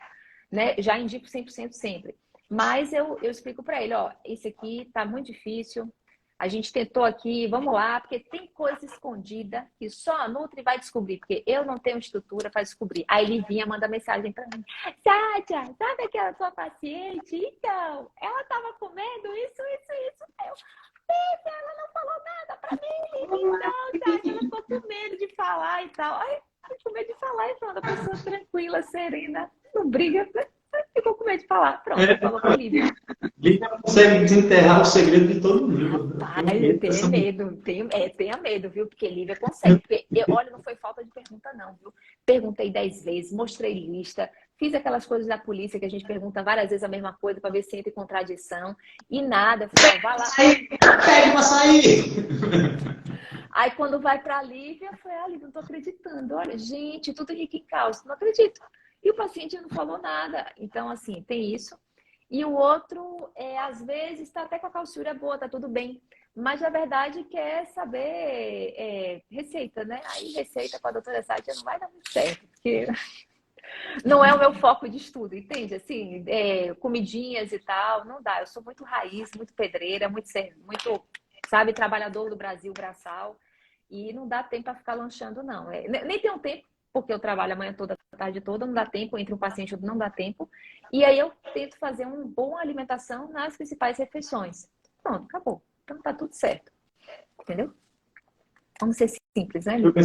né? Já indico 100% sempre. Mas eu explico para ele, ó, isso aqui tá muito difícil. A gente tentou aqui, vamos lá, porque tem coisa escondida que só a Nutri vai descobrir, porque eu não tenho estrutura para descobrir. Aí ele vinha, manda mensagem para mim: Sátia, sabe aquela sua paciente? Então, ela estava comendo isso. Ela não falou nada pra mim. Então, Sátia, ela ficou com medo de falar e tal. Ai, ficou com medo de falar e pronto, a pessoa tranquila, serena, não briga, ficou com medo de falar. Pronto, falou pra Lívia. Lívia consegue desenterrar o segredo de todo mundo. Rapaz, eu tenho medo, tenha medo, viu? Porque Lívia consegue. Porque, olha, não foi falta de pergunta, não, viu? Perguntei 10 vezes, mostrei lista, fiz aquelas coisas da polícia que a gente pergunta várias vezes a mesma coisa para ver se entra em contradição. E nada, falei, ó, vai lá. Pede pra sair! Aí quando vai pra Lívia, eu falei, Lívia, não tô acreditando. Olha, gente, tudo rico em cálcio, não acredito. E o paciente não falou nada. Então, assim, tem isso. E o outro, às vezes, está até com a calçura boa, tá tudo bem. Mas, na verdade, quer saber receita, né? Aí, receita com a doutora Sátia não vai dar muito certo, porque não é o meu foco de estudo, entende? Assim, comidinhas e tal, não dá. Eu sou muito raiz, muito pedreira, muito, sabe, trabalhador do Brasil, braçal. E não dá tempo para ficar lanchando, não. Nem tem um tempo, porque eu trabalho a manhã toda, a tarde toda, não dá tempo, entre um paciente e outro não dá tempo. E aí eu tento fazer uma boa alimentação nas principais refeições. Pronto, acabou. Então tá tudo certo. Entendeu? Vamos ser simples, né, Lívia?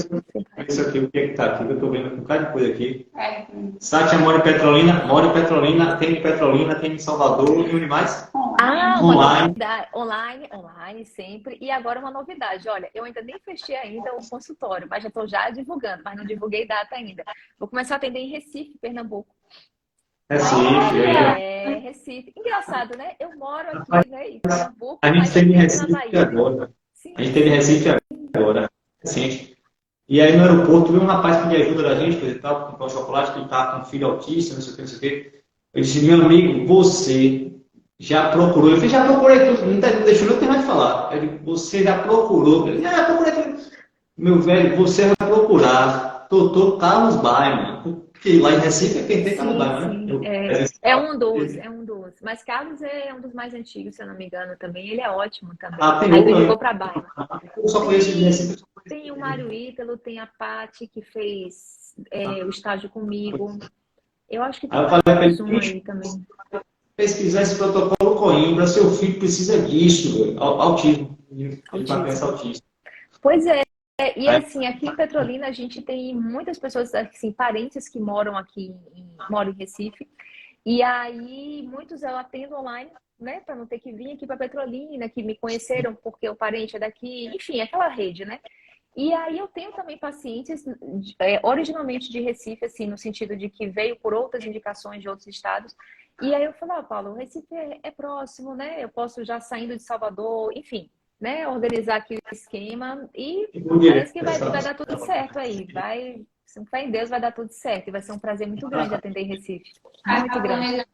Isso aqui, o que é que tá aqui? Eu tô vendo um bocado de coisa aqui. É, Sátia mora em Petrolina, tem em Petrolina, tem em Salvador, e onde mais? Ah, uma Online. novidade. Online sempre. E agora uma novidade. Olha, eu ainda nem fechei ainda o consultório, mas já estou já divulgando, mas não divulguei data ainda. Vou começar a atender em Recife, Pernambuco. Recife. Recife. Engraçado, né? Eu moro aqui, né, em Pernambuco, A gente mas esteve em atendo na Recife Bahia. agora. Sim. A gente esteve em Recife agora, recente. E aí no aeroporto veio um rapaz pedir ajuda da gente, coisa e tal, comprar um chocolate, que ele tá com um filho autista, não sei o que, não sei o que. Eu disse, meu amigo, você já procurou? Eu falei, já procurei tudo, não deixou eu terminar de falar. Eu digo, você já procurou? Ele já procurei tudo. Meu velho, você vai procurar doutor Carlos Baiman, porque lá em Recife é quem tem Carlos Baiman, Sim, né? é um dos. Mas Carlos é um dos mais antigos, se eu não me engano, também. Ele é ótimo também. Ah, tem Aí ele outro, ligou para Baima. eu só conheço de Recife. Tem o Mário Ítalo, tem a Paty, que fez o estágio comigo. Eu acho que tem Aí eu falei para mais ele, um bicho, aí também. pesquisar esse protocolo Coimbra, seu filho precisa disso, velho. Autismo. Ele vai pensar autista. Pois é. E assim, aqui em Petrolina a gente tem muitas pessoas, assim, parentes que moram aqui, moram em Recife. E aí, muitos eu atendo online, né? Para não ter que vir aqui para Petrolina, que me conheceram porque o parente é daqui. Enfim, aquela rede, né? E aí eu tenho também pacientes originalmente de Recife, assim, no sentido de que veio por outras indicações de outros estados. E aí eu falei, Paulo, o Recife é próximo, né? Eu posso já saindo de Salvador, enfim, né? Organizar aqui o esquema e parece que vai dar tudo certo aí. Se não fé em Deus, vai dar tudo certo. E vai ser um prazer muito grande atender em Recife. Muito grande.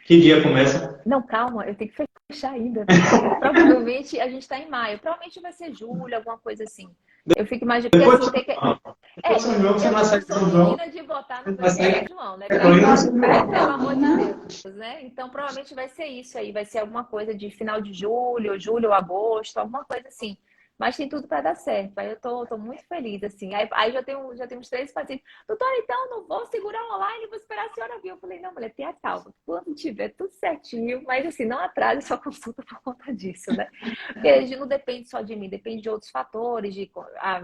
Que dia começa? Não, calma, eu tenho que fechar ainda. Provavelmente a gente está em maio. Provavelmente vai ser julho, alguma coisa assim. Eu fico imaginando, porque assim, tem que. Você vai sair de São João. Menina de botar no Vai sair São João, né? Pelo amor de Deus, né? Então provavelmente vai ser isso aí, vai ser alguma coisa de final de julho ou agosto, alguma coisa assim. Mas tem tudo para dar certo. Aí eu tô muito feliz, assim. Aí já tem uns 3 pacientes. Doutora, então não vou segurar online, vou esperar a senhora vir. Eu falei, não, mulher, tenha calma. Quando tiver tudo certinho, mas assim, não atrase sua consulta por conta disso, né? Porque não depende só de mim, depende de outros fatores, de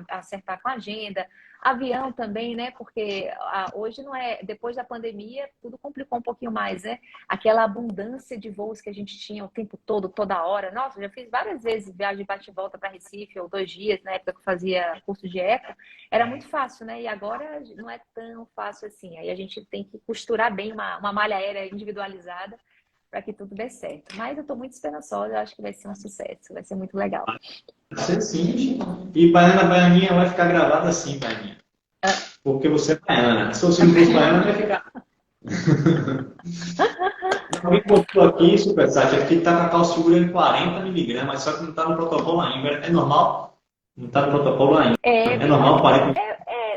acertar com a agenda. Avião também, né? Porque hoje não é. Depois da pandemia, tudo complicou um pouquinho mais, né? Aquela abundância de voos que a gente tinha o tempo todo, toda hora. Nossa, eu já fiz várias vezes viagem bate e volta para Recife, ou 2 dias, na época que eu fazia curso de eco. Era muito fácil, né? E agora não é tão fácil assim. Aí a gente tem que costurar bem uma malha aérea individualizada para que tudo dê certo. Mas eu estou muito esperançosa, eu acho que vai ser um sucesso, vai ser muito legal. Vai ser sim. E Baianinha vai ficar gravada assim, Baianinha. Porque você é baiana. Se você não fosse baiana, vai ficar. Alguém postou aqui, Super Sat, aqui está com a calciúria em 40 miligramas, só que não está no protocolo ainda. É normal? Não está no protocolo ainda. É normal 40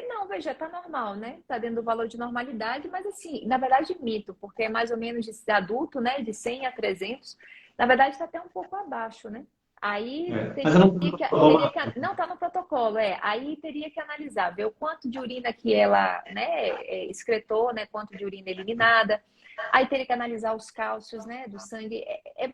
Não, veja, tá normal, né? Tá dentro do valor de normalidade, mas assim, na verdade, mito, porque é mais ou menos de adulto, né? De 100 a 300. Na verdade, está até um pouco abaixo, né? Aí Mas eu não não tá no protocolo, aí teria que analisar, ver o quanto de urina que ela, né, excretou, né, quanto de urina eliminada. Aí teria que analisar os cálcios, né, do sangue.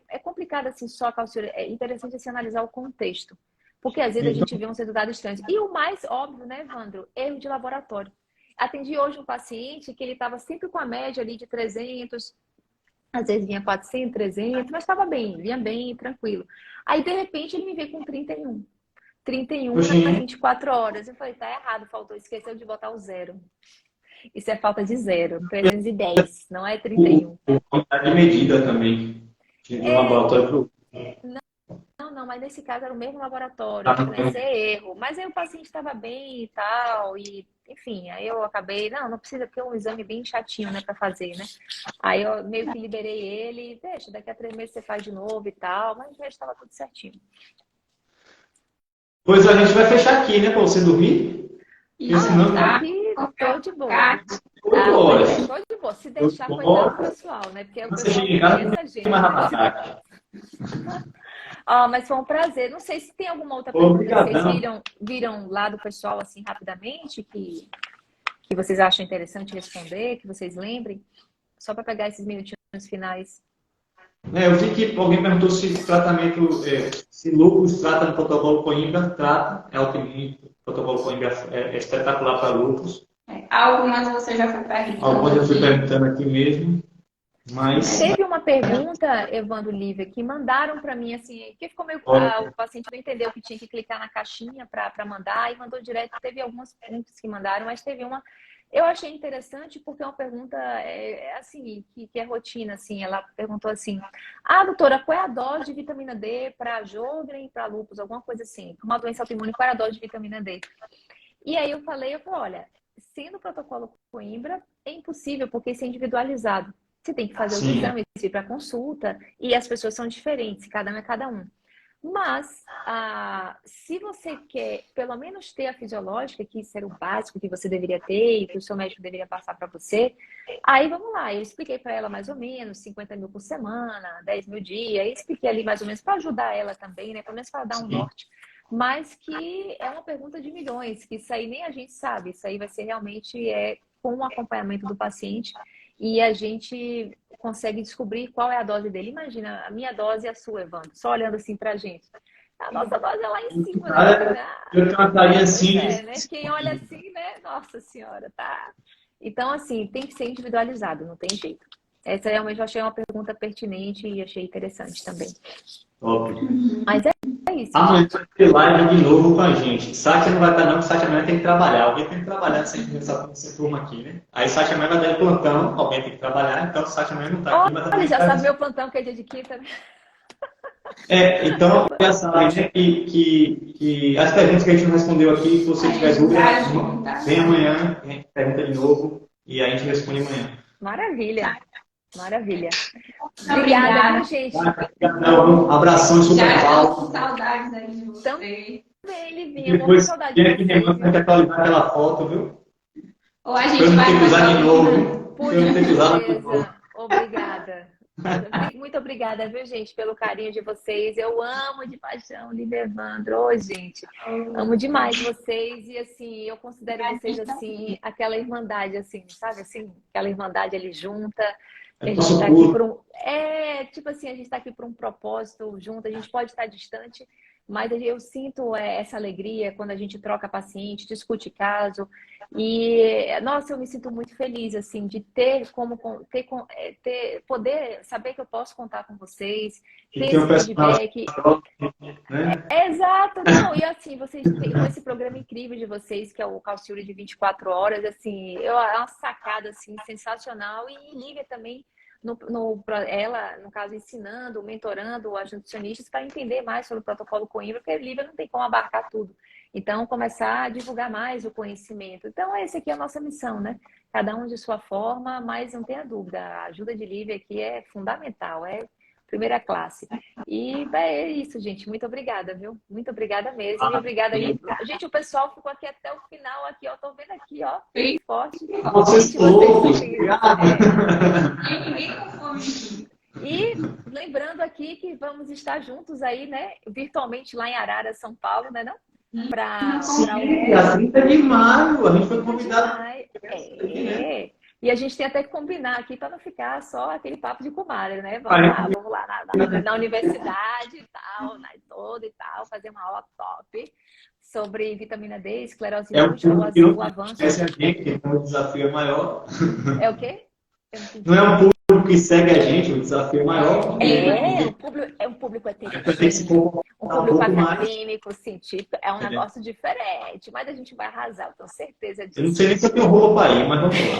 É complicado assim só a calciúria. É interessante assim, analisar o contexto, porque às vezes a gente vê uns resultados estranhos. E o mais óbvio, né, Evandro, erro de laboratório. Atendi hoje um paciente que ele estava sempre com a média ali de 300. Às vezes vinha 400, 300, mas estava bem, vinha bem, tranquilo. Aí, de repente, ele me veio com 31. 31 nas 24 horas. Eu falei, tá errado, faltou, esqueceu de botar o zero. Isso é falta de zero, 310, não é 31. Quantidade de medida também, de um laboratório Não, mas nesse caso era o mesmo laboratório, né? Ser erro. Mas aí o paciente estava bem e tal, e enfim, aí eu acabei, não precisa, porque é um exame bem chatinho, né, para fazer, né? Aí eu meio que liberei ele, deixa, daqui a 3 meses você faz de novo e tal, mas já estava tudo certinho. Pois a gente vai fechar aqui, né, para você dormir. Senão... aqui, tô de boa. Tô de boa. Se deixar, coitado do pessoal, né? Porque o pessoal conhece a gente. Mas foi um prazer. Não sei se tem alguma outra pergunta que vocês viram lá do pessoal, assim, rapidamente, que vocês acham interessante responder, que vocês lembrem, só para pegar esses minutinhos finais. Eu vi que alguém perguntou se tratamento, se lúpus trata no protocolo Coimbra, trata, é autoimune, o protocolo Coimbra é espetacular para lúpus. Algumas você já foi perguntando. Algumas eu fui perguntando aqui mesmo. Mas... Teve uma pergunta, Evandro Lívia, que mandaram para mim, assim, que ficou meio... o paciente não entendeu que tinha que clicar na caixinha para mandar, e mandou direto. Teve algumas perguntas que mandaram, mas teve uma... Eu achei interessante porque é uma pergunta, assim, que é rotina, assim. Ela perguntou assim, doutora, qual é a dose de vitamina D para Sjögren, para lúpus, alguma coisa assim. Uma doença autoimune, qual é a dose de vitamina D? E aí eu falei, olha, sendo o protocolo Coimbra, é impossível, porque isso é individualizado. Você tem que fazer os exames, ir para consulta, e as pessoas são diferentes, cada um é cada um. Mas, se você quer, pelo menos, ter a fisiológica, que isso era o básico que você deveria ter e que o seu médico deveria passar para você, aí vamos lá. Eu expliquei para ela mais ou menos 50 mil por semana, 10 mil dia, e expliquei ali mais ou menos para ajudar ela também, né? Pelo menos para dar um norte. Mas que é uma pergunta de milhões, que isso aí nem a gente sabe. Isso aí vai ser realmente com o acompanhamento do paciente. E a gente consegue descobrir qual é a dose dele. Imagina, a minha dose e a sua, Evandro, só olhando assim pra gente. A nossa dose é lá em cima, né? Eu tenho uma carinha assim. Né? Quem olha assim, né? Nossa Senhora, tá. Então, assim, tem que ser individualizado, não tem jeito. Essa realmente eu achei uma pergunta pertinente e achei interessante também. Top. Mas é isso. Amanhã vai ter live de novo com a gente. Sátia não vai estar não, porque Sátia amanhã tem que trabalhar. Alguém tem que trabalhar nessa turma aqui, né? Aí Sátia amanhã vai dar plantão, alguém tem que trabalhar, então Sátia amanhã não está aqui. Olha, já sabe meu plantão, que é dia de quinta, né? Então, já sabem, né, que as perguntas que a gente não respondeu aqui, se você tiver dúvida, vem amanhã, a gente pergunta de novo e a gente responde amanhã. Maravilha. Maravilha. Obrigada, viu, gente? Um abração super alto. Saudades aí de você. Também, Livinha. Depois, quem é que remanda que atualizar aquela foto, viu? Ou a gente vai usar de novo. Por certeza. Obrigada. Muito obrigada, viu, gente, pelo carinho de vocês. Eu amo de paixão, Lívia Evandro. Ô, gente, amo demais vocês. E, assim, eu considero vocês, assim, aquela irmandade, assim, sabe? Assim, aquela irmandade ali junta. A gente está aqui por tipo assim, a gente está aqui por um propósito junto. A gente pode estar distante, mas eu sinto essa alegria quando a gente troca paciente, discute caso. E, nossa, eu me sinto muito feliz, assim, de poder saber que eu posso contar com vocês, ter esse feedback. Né? Exato, não, e assim, vocês têm com esse programa incrível de vocês, que é o Calciúria de 24 horas, assim, é uma sacada, assim, sensacional. E Lívia também, ela, no caso, ensinando, mentorando as nutricionistas para entender mais sobre o protocolo Coimbra, porque Lívia não tem como abarcar tudo. Então, começar a divulgar mais o conhecimento. Então, essa aqui é a nossa missão, né? Cada um de sua forma, mas não tenha dúvida, a ajuda de Lívia aqui é fundamental, é primeira classe. E é isso, gente. Muito obrigada, viu? Muito obrigada mesmo. E obrigada aí. Gente, o pessoal ficou aqui até o final, aqui, ó. Tô vendo aqui, ó, bem forte. Vocês todos, obrigado. Ninguém com fome. E lembrando aqui que vamos estar juntos aí, né? Virtualmente lá em Arara, São Paulo, né, não? Sim, a 30 de maio, a gente foi convidado. E a gente tem até que combinar aqui para não ficar só aquele papo de comadre, né? Vamos lá na universidade e tal, na toda e tal, fazer uma aula top sobre vitamina D, esclerose múltipla, o avanço. Esse aqui, que o desafio é maior. É o quê? Não é um público que segue a gente, o desafio é maior. É um público heterogêneo. Um público acadêmico, científico, é um negócio diferente, mas a gente vai arrasar, eu tenho certeza disso. Eu não sei nem se eu tenho roupa para ir, mas vamos lá.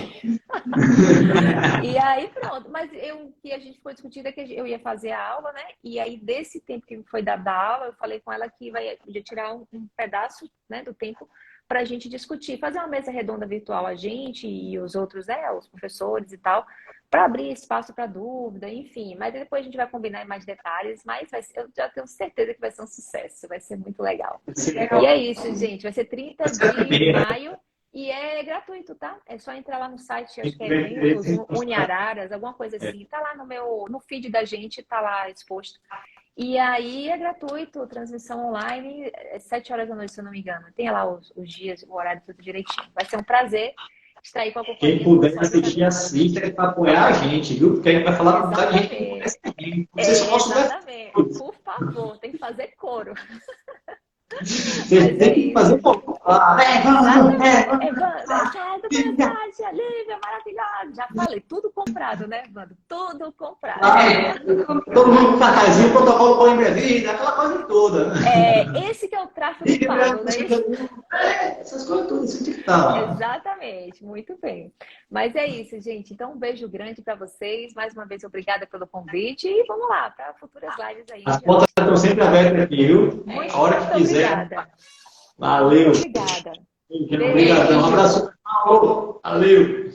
E aí, pronto. Mas o que a gente foi discutindo é que eu ia fazer a aula, né? E aí, desse tempo que foi da aula, eu falei com ela que podia tirar um pedaço, né, do tempo para a gente discutir, fazer uma mesa redonda virtual, a gente e os outros, os professores e tal, para abrir espaço para dúvida, enfim. Mas depois a gente vai combinar em mais detalhes, mas eu já tenho certeza que vai ser um sucesso, vai ser muito legal. E é isso, gente. Vai ser 30 de maio e é gratuito, tá? É só entrar lá no site, acho que é eventos, Uniararas, alguma coisa assim. Tá lá no feed da gente, tá lá exposto. E aí é gratuito, transmissão online, 7 horas da noite, se eu não me engano. Tem lá os dias, o horário tudo direitinho. Vai ser um prazer estar aí com a companhia. Quem puder assistir, assista para apoiar a gente, viu? Porque a gente vai falar com a gente. Exatamente. Por favor, tem que fazer coro. Você tem que fazer um pouco. Lívia, maravilhosa. Já falei, tudo comprado, né, Evandro? Tudo comprado. Todo mundo com cartazinho, protocolo Coimbra Vida, aquela coisa toda. Esse que é o tráfego pago, né? Essas coisas todas, isso tem que estar lá. Exatamente, muito bem. Mas é isso, gente. Então, um beijo grande para vocês. Mais uma vez, obrigada pelo convite. E vamos lá, para futuras lives aí. As portas estão sempre abertas aqui, viu? A hora que quiser. Obrigada. Valeu. Obrigada. Obrigado. Um abraço. Valeu.